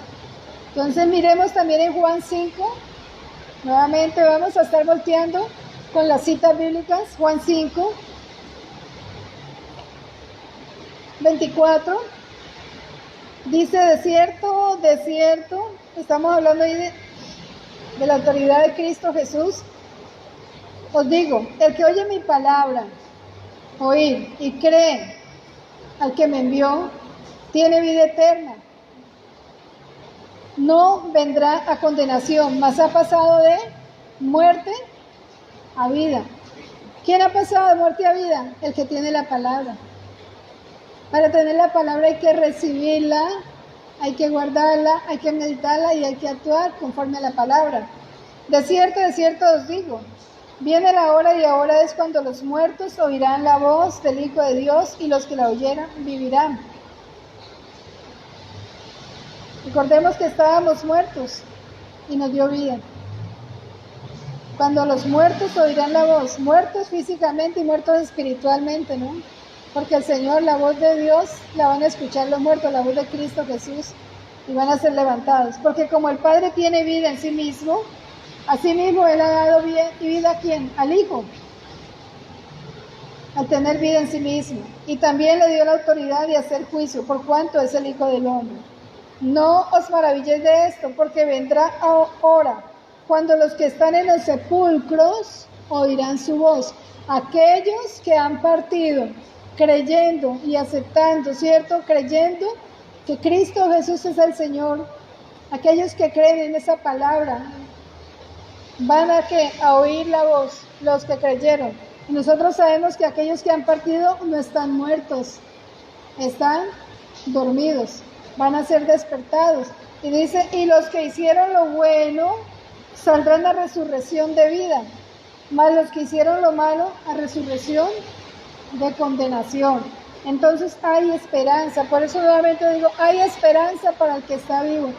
Entonces miremos también en Juan 5, nuevamente vamos a estar volteando con las citas bíblicas. Juan 5, 24, dice: de cierto, estamos hablando ahí de la autoridad de Cristo Jesús. Os digo, el que oye mi palabra, oír, y cree al que me envió, tiene vida eterna. No vendrá a condenación, mas ha pasado de muerte a vida. ¿Quién ha pasado de muerte a vida? El que tiene la palabra. Para tener la palabra hay que recibirla, hay que guardarla, hay que meditarla, y hay que actuar conforme a la palabra. De cierto os digo, viene la hora, y ahora es cuando los muertos oirán la voz del Hijo de Dios, y los que la oyeran vivirán. Recordemos que estábamos muertos y nos dio vida. Cuando los muertos oirán la voz, muertos físicamente y muertos espiritualmente, ¿no? Porque el Señor, la voz de Dios, la van a escuchar los muertos, la voz de Cristo Jesús, y van a ser levantados. Porque como el Padre tiene vida en sí mismo, así mismo Él ha dado vida ¿a quién? Al Hijo, al tener vida en sí mismo. Y también le dio la autoridad de hacer juicio, por cuanto es el Hijo del Hombre. No os maravilléis de esto, porque vendrá hora cuando los que están en los sepulcros oirán su voz. Aquellos que han partido creyendo y aceptando, ¿cierto? Creyendo que Cristo Jesús es el Señor. Aquellos que creen en esa palabra van a oír la voz, los que creyeron. Y nosotros sabemos que aquellos que han partido no están muertos, están dormidos, van a ser despertados. Y dice, y los que hicieron lo bueno saldrán a resurrección de vida, mas los que hicieron lo malo a resurrección de condenación. Entonces hay esperanza, por eso nuevamente digo, hay esperanza para el que está vivo.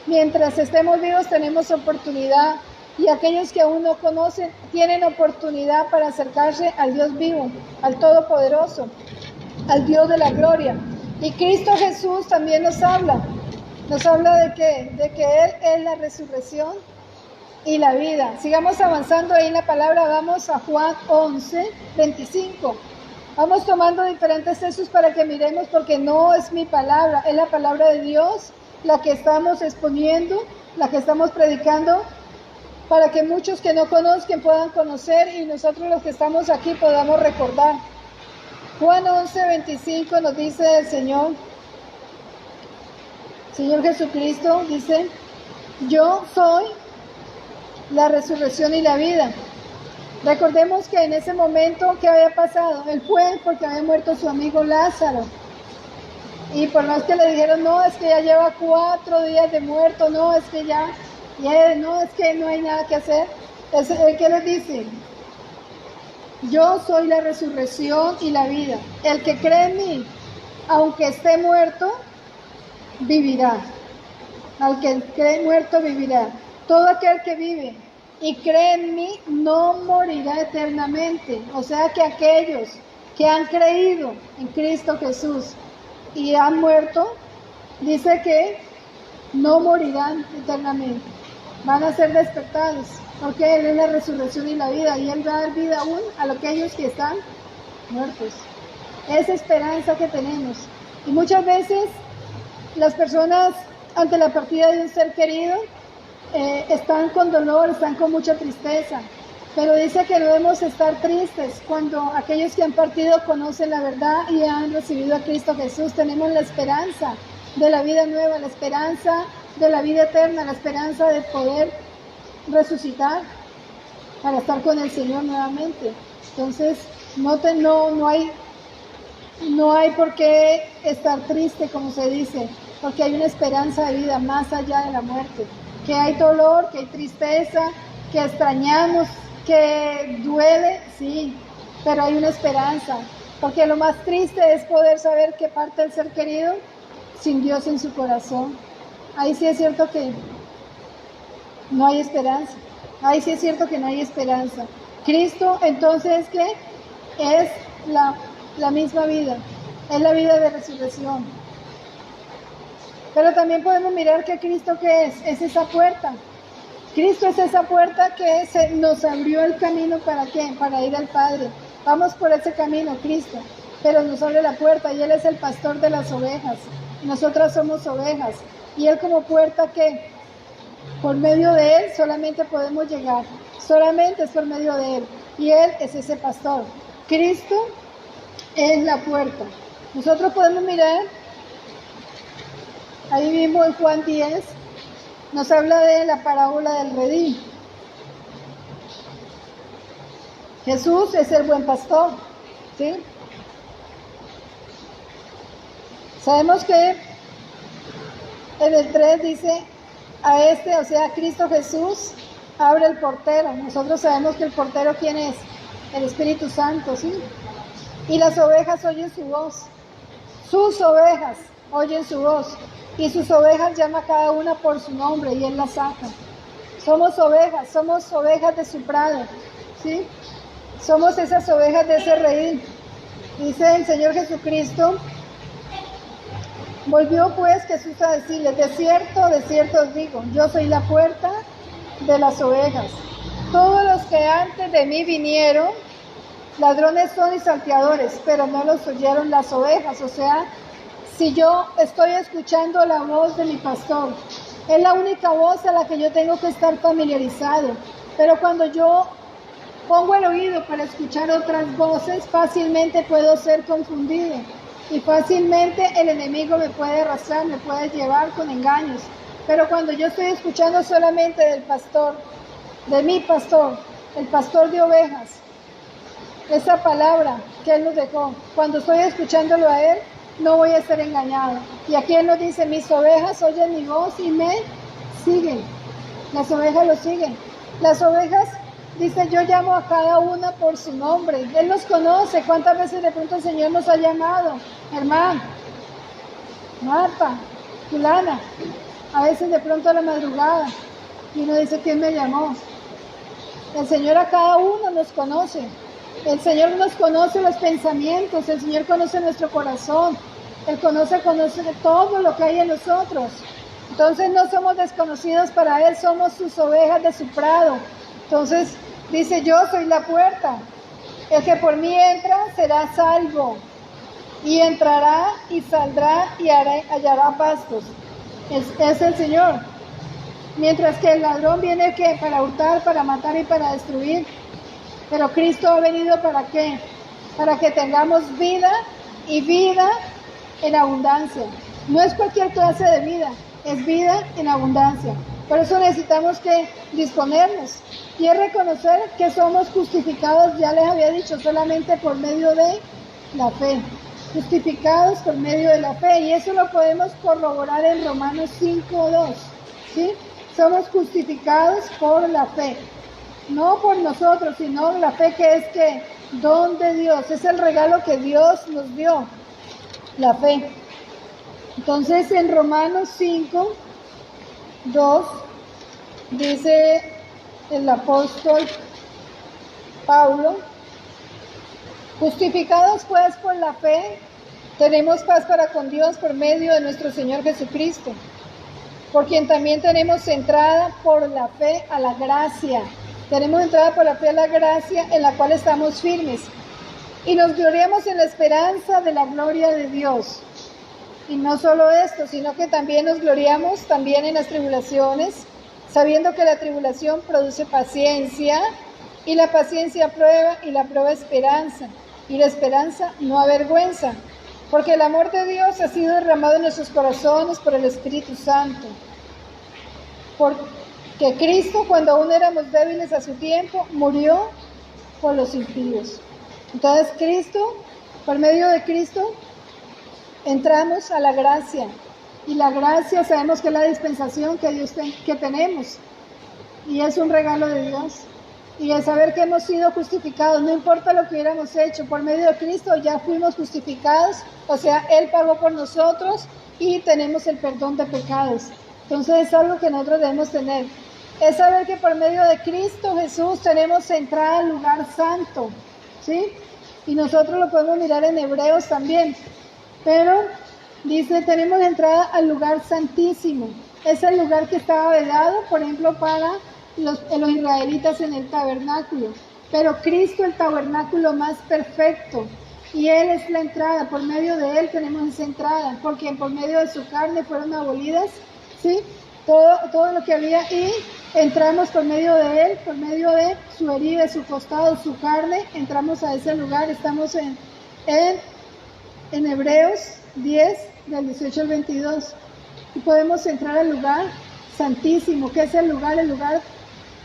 Mientras estemos vivos tenemos oportunidad, y aquellos que aún no conocen tienen oportunidad para acercarse al Dios vivo, al Todopoderoso, al Dios de la gloria. Y Cristo Jesús también nos habla de que Él es la resurrección y la vida. Sigamos avanzando ahí en la palabra, vamos a Juan 11, 25. Vamos tomando diferentes textos para que miremos, porque no es mi palabra, es la palabra de Dios la que estamos exponiendo, la que estamos predicando, para que muchos que no conozcan puedan conocer, y nosotros los que estamos aquí podamos recordar. Juan 11, 25 nos dice el Señor Jesucristo, dice: yo soy la resurrección y la vida. Recordemos que en ese momento, ¿qué había pasado? Él fue porque había muerto su amigo Lázaro. Y por más que le dijeron, no, es que ya lleva 4 días de muerto, no, es que no, es que no hay nada que hacer. ¿Qué les dice? Yo soy la resurrección y la vida. El que cree en mí, aunque esté muerto, vivirá. Al que cree muerto, vivirá. Todo aquel que vive y cree en mí no morirá eternamente. O sea que aquellos que han creído en Cristo Jesús y han muerto, dice que no morirán eternamente. Van a ser despertados, porque Él es la resurrección y la vida, y Él va a dar vida aún a aquellos que están muertos. Esa esperanza que tenemos. Y muchas veces las personas, ante la partida de un ser querido, están con dolor, están con mucha tristeza, pero dice que no debemos estar tristes cuando aquellos que han partido conocen la verdad y han recibido a Cristo Jesús. Tenemos la esperanza de la vida nueva, la esperanza de la vida eterna, la esperanza de poder resucitar para estar con el Señor nuevamente. Entonces no hay por qué estar triste, como se dice, porque hay una esperanza de vida más allá de la muerte. Que hay dolor, que hay tristeza, que extrañamos, que duele, sí, pero hay una esperanza, porque lo más triste es poder saber que parte del ser querido sin Dios en su corazón. Ahí sí es cierto que no hay esperanza, ahí sí es cierto que no hay esperanza. Cristo, entonces, ¿qué? Es la misma vida, es la vida de resurrección. Pero también podemos mirar que Cristo, ¿qué es? Es esa puerta. Cristo es esa puerta que nos abrió el camino. ¿Para qué? Para ir al Padre. Vamos por ese camino, Cristo. Pero nos abre la puerta, y Él es el pastor de las ovejas. Nosotras somos ovejas. Y Él como puerta, ¿qué? Por medio de Él solamente podemos llegar. Solamente es por medio de Él. Y Él es ese pastor. Cristo es la puerta. Nosotros podemos mirar, ahí mismo en Juan 10, nos habla de la parábola del redil. Jesús es el buen pastor, ¿sí? Sabemos que en el 3 dice, a este, o sea, Cristo Jesús, abre el portero. Nosotros sabemos que el portero, ¿quién es? El Espíritu Santo, ¿sí? Y las ovejas oyen su voz. Sus ovejas oyen su voz. Y sus ovejas llama a cada una por su nombre, y Él las saca. Somos ovejas de su prado, ¿sí? Somos esas ovejas de ese redil. Dice el Señor Jesucristo, volvió pues Jesús a decirles, de cierto os digo, yo soy la puerta de las ovejas. Todos los que antes de mí vinieron, ladrones son y salteadores, pero no los oyeron las ovejas. O sea, si yo estoy escuchando la voz de mi pastor, es la única voz a la que yo tengo que estar familiarizado. Pero cuando yo pongo el oído para escuchar otras voces, fácilmente puedo ser confundido. Y fácilmente el enemigo me puede arrastrar, me puede llevar con engaños. Pero cuando yo estoy escuchando solamente del pastor, de mi pastor, el pastor de ovejas, esa palabra que Él nos dejó, cuando estoy escuchándolo a Él, no voy a ser engañado. Y aquí Él nos dice, mis ovejas oyen mi voz y me siguen. Las ovejas lo siguen. Las ovejas, dice, yo llamo a cada una por su nombre. Él nos conoce. ¿Cuántas veces de pronto el Señor nos ha llamado? Hermano, Marta, fulana. A veces de pronto a la madrugada. Y uno dice, ¿quién me llamó? El Señor a cada uno nos conoce. El Señor nos conoce los pensamientos. El Señor conoce nuestro corazón. Él conoce todo lo que hay en nosotros. Entonces no somos desconocidos para Él, somos sus ovejas de su prado. Entonces dice, yo soy la puerta. El que por mí entra será salvo. Y entrará y saldrá y hallará pastos. Es el Señor. Mientras que el ladrón viene ¿qué? Para hurtar, para matar y para destruir. Pero Cristo ha venido ¿para qué? Para que tengamos vida y vida en abundancia. No es cualquier clase de vida, es vida en abundancia. Por eso necesitamos que disponernos y es reconocer que somos justificados, ya les había dicho, solamente por medio de la fe. Justificados por medio de la fe, y eso lo podemos corroborar en Romanos 5:2, ¿sí? Somos justificados por la fe, no por nosotros, sino la fe que es que don de Dios, es el regalo que Dios nos dio, la fe. Entonces en Romanos 5:2 dice el apóstol Pablo, justificados pues por la fe, tenemos paz para con Dios por medio de nuestro Señor Jesucristo, por quien también tenemos entrada por la fe a la gracia. Tenemos entrada por la fe a la gracia en la cual estamos firmes. Y nos gloriamos en la esperanza de la gloria de Dios. Y no solo esto, sino que también nos gloriamos también en las tribulaciones, sabiendo que la tribulación produce paciencia, y la paciencia prueba, y la prueba esperanza, y la esperanza no avergüenza, porque el amor de Dios ha sido derramado en nuestros corazones por el Espíritu Santo. Porque Cristo, cuando aún éramos débiles a su tiempo, murió por los impíos. Entonces Cristo, por medio de Cristo, entramos a la gracia. Y la gracia sabemos que es la dispensación que tenemos. Y es un regalo de Dios. Y el saber que hemos sido justificados, no importa lo que hubiéramos hecho, por medio de Cristo ya fuimos justificados, o sea, Él pagó por nosotros y tenemos el perdón de pecados. Entonces es algo que nosotros debemos tener. Es saber que por medio de Cristo Jesús tenemos entrada al lugar santo, ¿sí? Y nosotros lo podemos mirar en Hebreos también. Pero dice, tenemos entrada al lugar santísimo. Es el lugar que estaba vedado, por ejemplo, para los israelitas en el tabernáculo, pero Cristo el tabernáculo más perfecto, y Él es la entrada. Por medio de Él tenemos esa entrada, porque por medio de su carne fueron abolidas, ¿sí? Todo lo que había, y entramos por medio de Él, por medio de su herida, su costado, su carne, entramos a ese lugar. Estamos en Hebreos 10, del 18 al 22, y podemos entrar al lugar santísimo, que es el lugar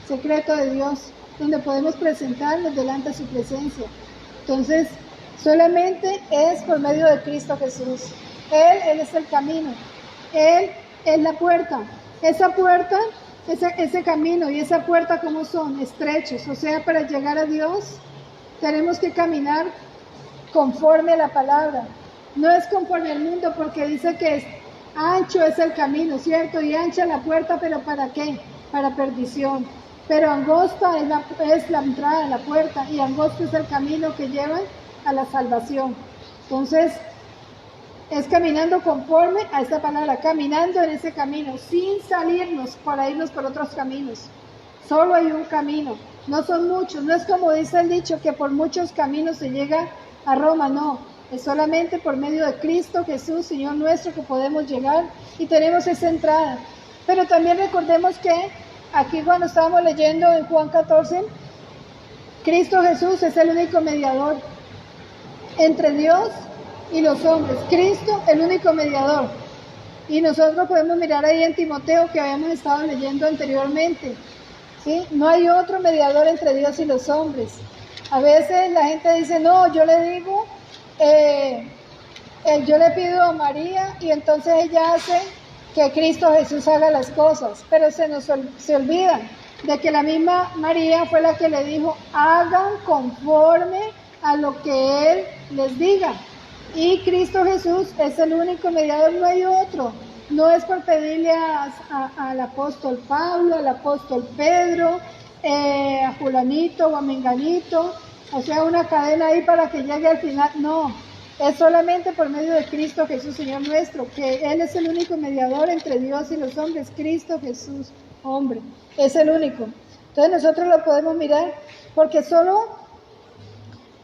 secreto de Dios, donde podemos presentarnos delante de su presencia. Entonces, solamente es por medio de Cristo Jesús. Él es el camino. Él es la puerta. Esa puerta, ese camino y esa puerta, ¿cómo son? Estrechos. O sea, para llegar a Dios, tenemos que caminar conforme a la palabra. No es conforme al mundo, porque dice que ancho es el camino, ¿cierto? Y ancha la puerta, ¿pero para qué? Para perdición. Pero angosta es la entrada a la puerta, y angosto es el camino que lleva a la salvación. Entonces, es caminando conforme a esta palabra, caminando en ese camino, sin salirnos para irnos por otros caminos. Solo hay un camino, no son muchos. No es como dice el dicho, que por muchos caminos se llega a Roma, no. Es solamente por medio de Cristo Jesús, Señor nuestro, que podemos llegar y tenemos esa entrada. Pero también recordemos que aquí, cuando estábamos leyendo en Juan 14, Cristo Jesús es el único mediador entre Dios y los hombres. Cristo, el único mediador. Y nosotros podemos mirar ahí en Timoteo, que habíamos estado leyendo anteriormente, ¿sí? No hay otro mediador entre Dios y los hombres. A veces la gente dice, no, yo le digo, yo le pido a María, y entonces ella hace que Cristo Jesús haga las cosas, pero se olvida de que la misma María fue la que le dijo, hagan conforme a lo que Él les diga. Y Cristo Jesús es el único mediador, no hay otro. No es por pedirle al apóstol Pablo, al apóstol Pedro, a fulanito o a menganito, o sea, una cadena ahí para que llegue al final. No, es solamente por medio de Cristo Jesús, Señor nuestro, que Él es el único mediador entre Dios y los hombres. Cristo Jesús, hombre, es el único. Entonces nosotros lo podemos mirar porque solo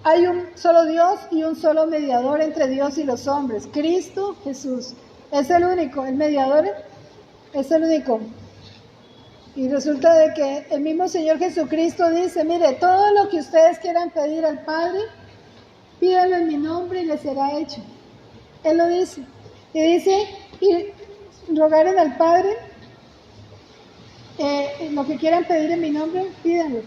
hay un solo Dios y un solo mediador entre Dios y los hombres, Cristo Jesús. Es el único, el mediador es el único. Y resulta de que el mismo Señor Jesucristo dice, mire, todo lo que ustedes quieran pedir al Padre, pídanlo en mi nombre y les será hecho. Él lo dice. Y dice, y rogaren al Padre, lo que quieran pedir en mi nombre, pídanlo.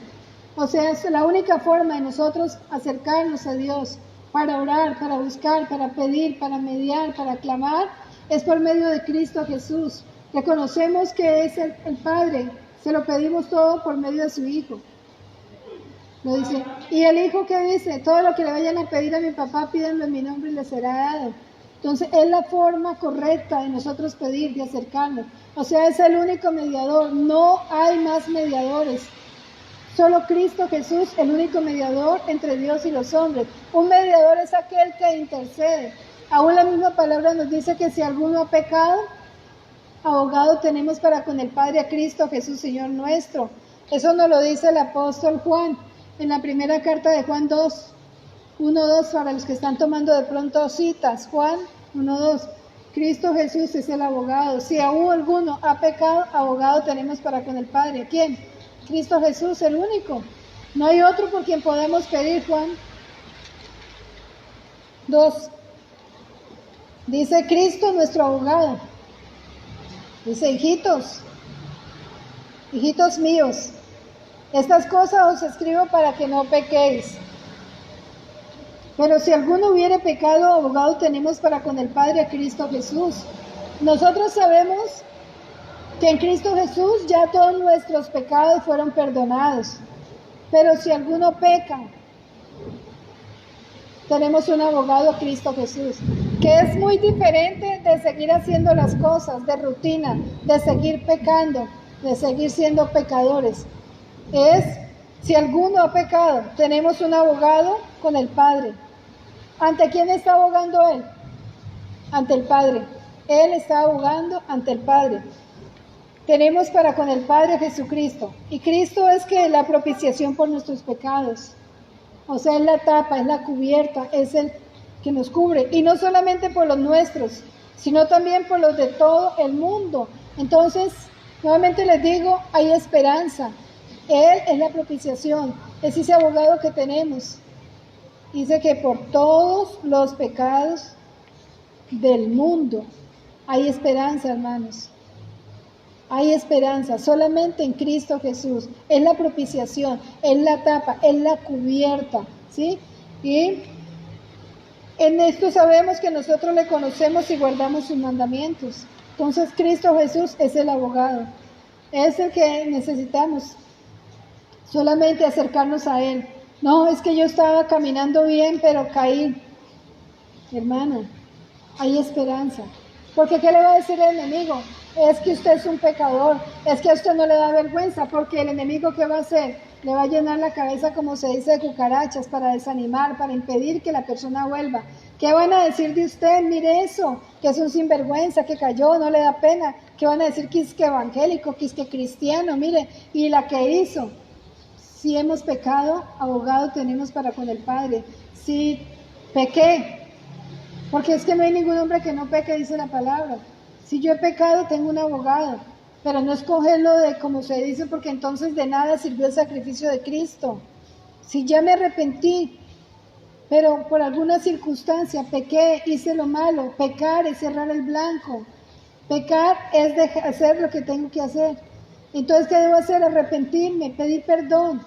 O sea, es la única forma de nosotros acercarnos a Dios, para orar, para buscar, para pedir, para mediar, para clamar, es por medio de Cristo Jesús. Reconocemos que es el Padre, se lo pedimos todo por medio de su Hijo. Lo dice. Y el Hijo que dice, todo lo que le vayan a pedir a mi papá, pídanlo en mi nombre y le será dado. Entonces, es la forma correcta de nosotros pedir, de acercarnos. O sea, es el único mediador, no hay más mediadores. Solo Cristo Jesús, el único mediador entre Dios y los hombres. Un mediador es aquel que intercede. Aún la misma palabra nos dice que si alguno ha pecado, abogado tenemos para con el Padre a Cristo Jesús, Señor nuestro. Eso nos lo dice el apóstol Juan en la primera carta de Juan 2. 1:2 para los que están tomando de pronto citas. Juan 1:2. Cristo Jesús es el abogado. Si aún alguno ha pecado, abogado tenemos para con el Padre. ¿Quién? Cristo Jesús, el único. No hay otro por quien podemos pedir. Juan 2. Dice Cristo nuestro abogado. Dice, hijitos míos, estas cosas os escribo para que no pequéis. Pero si alguno hubiere pecado, abogado tenemos para con el Padre a Cristo Jesús. Nosotros sabemos que en Cristo Jesús ya todos nuestros pecados fueron perdonados. Pero si alguno peca, tenemos un abogado, Cristo Jesús, que es muy diferente de seguir haciendo las cosas, de rutina, de seguir pecando, de seguir siendo pecadores. Es, si alguno ha pecado, tenemos un abogado con el Padre. ¿Ante quién está abogando él? Ante el Padre. Él está abogando ante el Padre. Tenemos para con el Padre Jesucristo. Y Cristo es que la propiciación por nuestros pecados. O sea, es la tapa, es la cubierta, es el que nos cubre. Y no solamente por los nuestros, sino también por los de todo el mundo. Entonces, nuevamente les digo, hay esperanza. Él es la propiciación, es ese abogado que tenemos. Dice que por todos los pecados del mundo hay esperanza, hermanos. Hay esperanza solamente en Cristo Jesús. Es la propiciación, es la tapa, es la cubierta, ¿sí? Y en esto sabemos que nosotros le conocemos y guardamos sus mandamientos. Entonces Cristo Jesús es el abogado. Es el que necesitamos. Solamente acercarnos a Él. No, es que yo estaba caminando bien, pero caí. Hermana, hay esperanza. Porque ¿qué le va a decir el enemigo? Es que usted es un pecador, es que a usted no le da vergüenza, porque el enemigo ¿qué va a hacer? Le va a llenar la cabeza, como se dice, de cucarachas para desanimar, para impedir que la persona vuelva. ¿Qué van a decir de usted? Mire eso, que es un sinvergüenza, que cayó, no le da pena. ¿Qué van a decir? Que es que evangélico, que es que cristiano, mire, y la que hizo. Si hemos pecado, abogado tenemos para con el Padre. Si pequé, porque es que no hay ningún hombre que no peque, dice la palabra. Si yo he pecado, tengo un abogado, pero no escogerlo de como se dice, porque entonces de nada sirvió el sacrificio de Cristo. Si ya me arrepentí, pero por alguna circunstancia pequé, hice lo malo, pecar es cerrar el blanco, pecar es hacer lo que tengo que hacer. Entonces, ¿qué debo hacer? Arrepentirme, pedir perdón,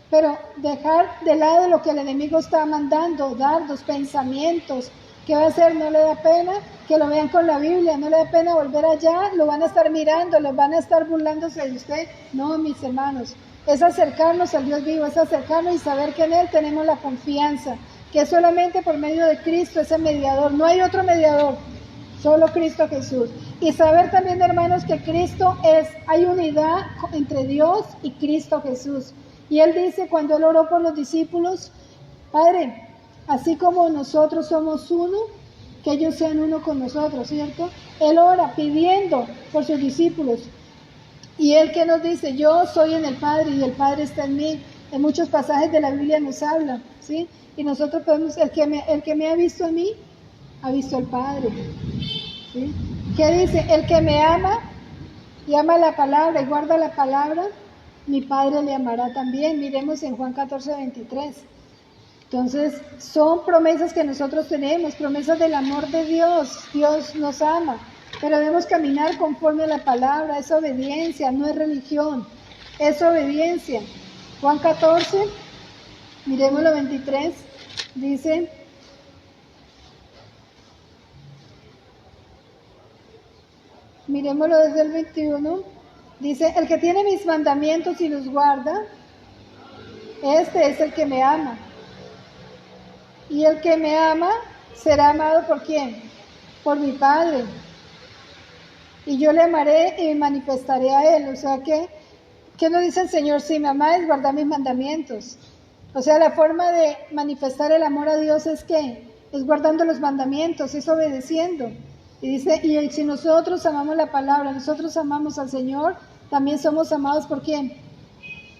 pero dejar de lado lo que el enemigo está mandando, dardos, pensamientos, ¿Qué va a hacer? No le da pena que lo vean con la Biblia, no le da pena volver allá, lo van a estar mirando, los van a estar burlándose de usted. No, mis hermanos, es acercarnos al Dios vivo, es acercarnos y saber que en Él tenemos la confianza, que es solamente por medio de Cristo, ese mediador, no hay otro mediador, solo Cristo Jesús. Y saber también, hermanos, que Cristo hay unidad entre Dios y Cristo Jesús. Y Él dice, cuando Él oró por los discípulos, Padre, así como nosotros somos uno, que ellos sean uno con nosotros, ¿cierto? Él ora pidiendo por sus discípulos. Y Él que nos dice, yo soy en el Padre y el Padre está en mí. En muchos pasajes de la Biblia nos habla, ¿sí? Y nosotros podemos, el que me ha visto a mí, ha visto al Padre, ¿sí? ¿Qué dice? El que me ama y ama la palabra y guarda la palabra, mi Padre le amará también. Miremos en Juan 14:23. Entonces, son promesas que nosotros tenemos, promesas del amor de Dios. Dios nos ama, pero debemos caminar conforme a la palabra. Es obediencia, no es religión, es obediencia. Juan 14, miremos lo 23, dice: miremoslo desde el 21, dice, el que tiene mis mandamientos y los guarda, este es el que me ama. Y el que me ama será amado ¿por quién? Por mi Padre. Y yo le amaré y me manifestaré a él. O sea que, ¿qué nos dice el Señor? Si me amáis, guardad mis mandamientos. O sea, la forma de manifestar el amor a Dios es ¿qué? Es guardando los mandamientos, es obedeciendo. Y dice, y si nosotros amamos la palabra, nosotros amamos al Señor, también somos amados ¿por quién?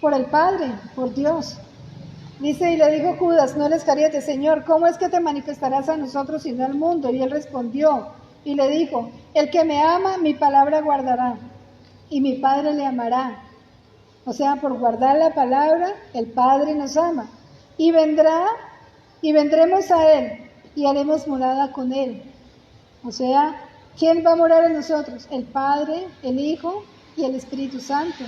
Por el Padre, por Dios. Dice, y le dijo Judas, no el Iscariote, Señor, ¿cómo es que te manifestarás a nosotros y no al mundo? Y él respondió y le dijo, el que me ama, mi palabra guardará, y mi Padre le amará. O sea, por guardar la palabra, el Padre nos ama. Y vendremos a Él, y haremos morada con Él. O sea, ¿quién va a morar en nosotros? El Padre, el Hijo y el Espíritu Santo.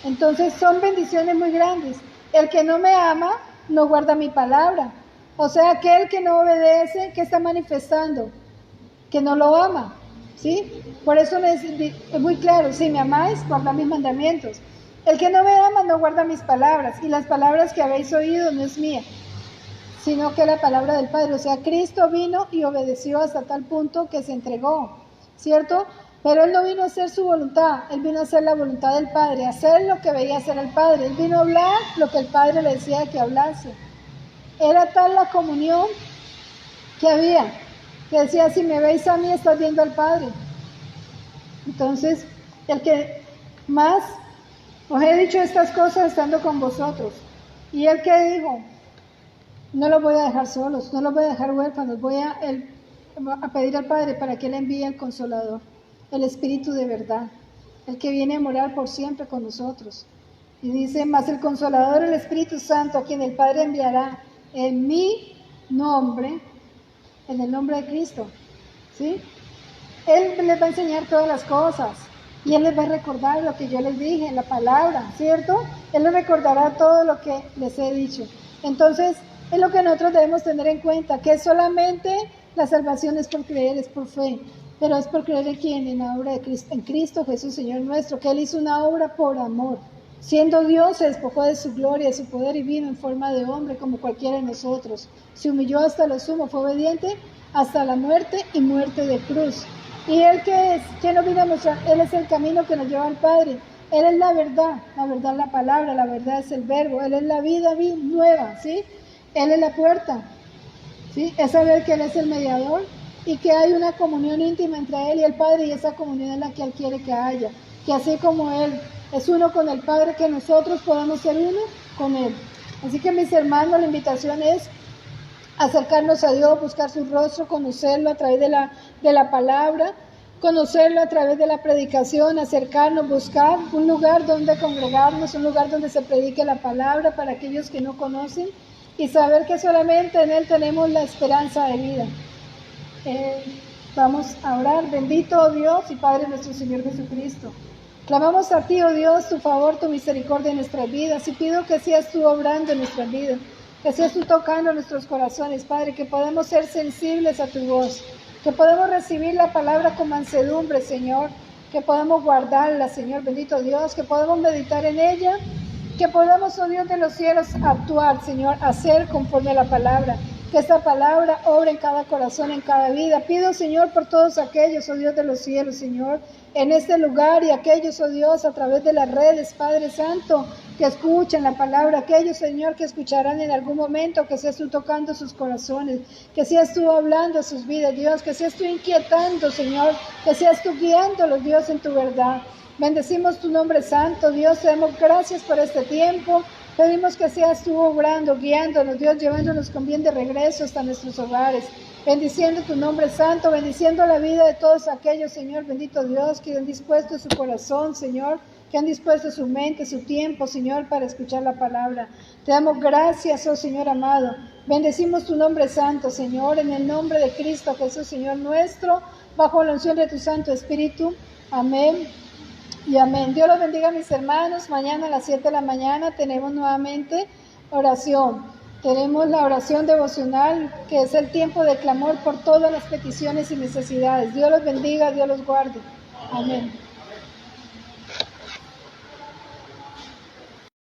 Entonces son bendiciones muy grandes. El que no me ama, no guarda mi palabra. O sea, aquel que no obedece, ¿qué está manifestando? Que no lo ama, ¿sí? Por eso es muy claro, si me amáis, guardad mis mandamientos. El que no me ama, no guarda mis palabras. Y las palabras que habéis oído no es mía, sino que la palabra del Padre. O sea, Cristo vino y obedeció hasta tal punto que se entregó, ¿cierto? Pero Él no vino a hacer su voluntad, Él vino a hacer la voluntad del Padre, a hacer lo que veía hacer el Padre. Él vino a hablar lo que el Padre le decía que hablase. Era tal la comunión que había, que decía, si me veis a mí, estás viendo al Padre. Entonces, el que más os he dicho estas cosas estando con vosotros. Y el que dijo, no los voy a dejar solos, no los voy a dejar huérfanos, voy a pedir al Padre para que Él envíe el Consolador, el Espíritu de verdad, el que viene a morar por siempre con nosotros. Y dice, mas el Consolador, el Espíritu Santo, a quien el Padre enviará en mi nombre, en el nombre de Cristo, ¿sí? Él les va a enseñar todas las cosas y Él les va a recordar lo que yo les dije en la palabra, ¿cierto? Él les recordará todo lo que les he dicho. Entonces, es lo que nosotros debemos tener en cuenta, que solamente la salvación es por creer, es por fe. Pero es por creer en quién, en la obra de Cristo, en Cristo Jesús, Señor nuestro, que Él hizo una obra por amor. Siendo Dios, se despojó de su gloria, de su poder y vino en forma de hombre como cualquiera de nosotros. Se humilló hasta lo sumo, fue obediente hasta la muerte y muerte de cruz. ¿Y Él qué es? ¿Qué nos vino a mostrar? Él es el camino que nos lleva al Padre. Él es la verdad es la palabra, la verdad es el verbo. Él es la vida nueva, ¿sí? Él es la puerta, ¿sí? Es saber que Él es el mediador y que hay una comunión íntima entre Él y el Padre, y esa comunión es la que Él quiere que haya, que así como Él es uno con el Padre, que nosotros podamos ser uno con Él. Así que mis hermanos, la invitación es acercarnos a Dios, buscar su rostro, conocerlo a través de la palabra, conocerlo a través de la predicación, acercarnos, buscar un lugar donde congregarnos, un lugar donde se predique la palabra para aquellos que no conocen, y saber que solamente en Él tenemos la esperanza de vida. Vamos a orar. Bendito, oh Dios y Padre nuestro Señor Jesucristo. Clamamos a ti, oh Dios, tu favor, tu misericordia en nuestras vidas, y pido que seas tú obrando en nuestras vidas. Que seas tú tocando nuestros corazones, Padre, que podamos ser sensibles a tu voz, que podamos recibir la palabra con mansedumbre, Señor, que podamos guardarla, Señor, bendito Dios, que podamos meditar en ella, que podamos, oh Dios de los cielos, actuar, Señor, hacer conforme a la palabra, que esta palabra obre en cada corazón, en cada vida. Pido, Señor, por todos aquellos, oh Dios de los cielos, Señor, en este lugar y aquellos, oh Dios, a través de las redes, Padre Santo, que escuchen la palabra, aquellos, Señor, que escucharán en algún momento, que seas tú tocando sus corazones, que seas tú hablando a sus vidas, Dios, que seas tú inquietando, Señor, que seas tú guiándolos, Dios, en tu verdad. Bendecimos tu nombre santo, Dios, te damos gracias por este tiempo. Pedimos que seas tú obrando, guiándonos, Dios, llevándonos con bien de regreso hasta nuestros hogares. Bendiciendo tu nombre santo, bendiciendo la vida de todos aquellos, Señor, bendito Dios, que han dispuesto su corazón, Señor, que han dispuesto su mente, su tiempo, Señor, para escuchar la palabra. Te damos gracias, oh Señor amado. Bendecimos tu nombre santo, Señor, en el nombre de Cristo Jesús, Señor nuestro, bajo la unción de tu Santo Espíritu. Amén. Y amén. Dios los bendiga, mis hermanos. Mañana a las 7 de la mañana tenemos nuevamente oración. Tenemos la oración devocional, que es el tiempo de clamor por todas las peticiones y necesidades. Dios los bendiga, Dios los guarde. Amén.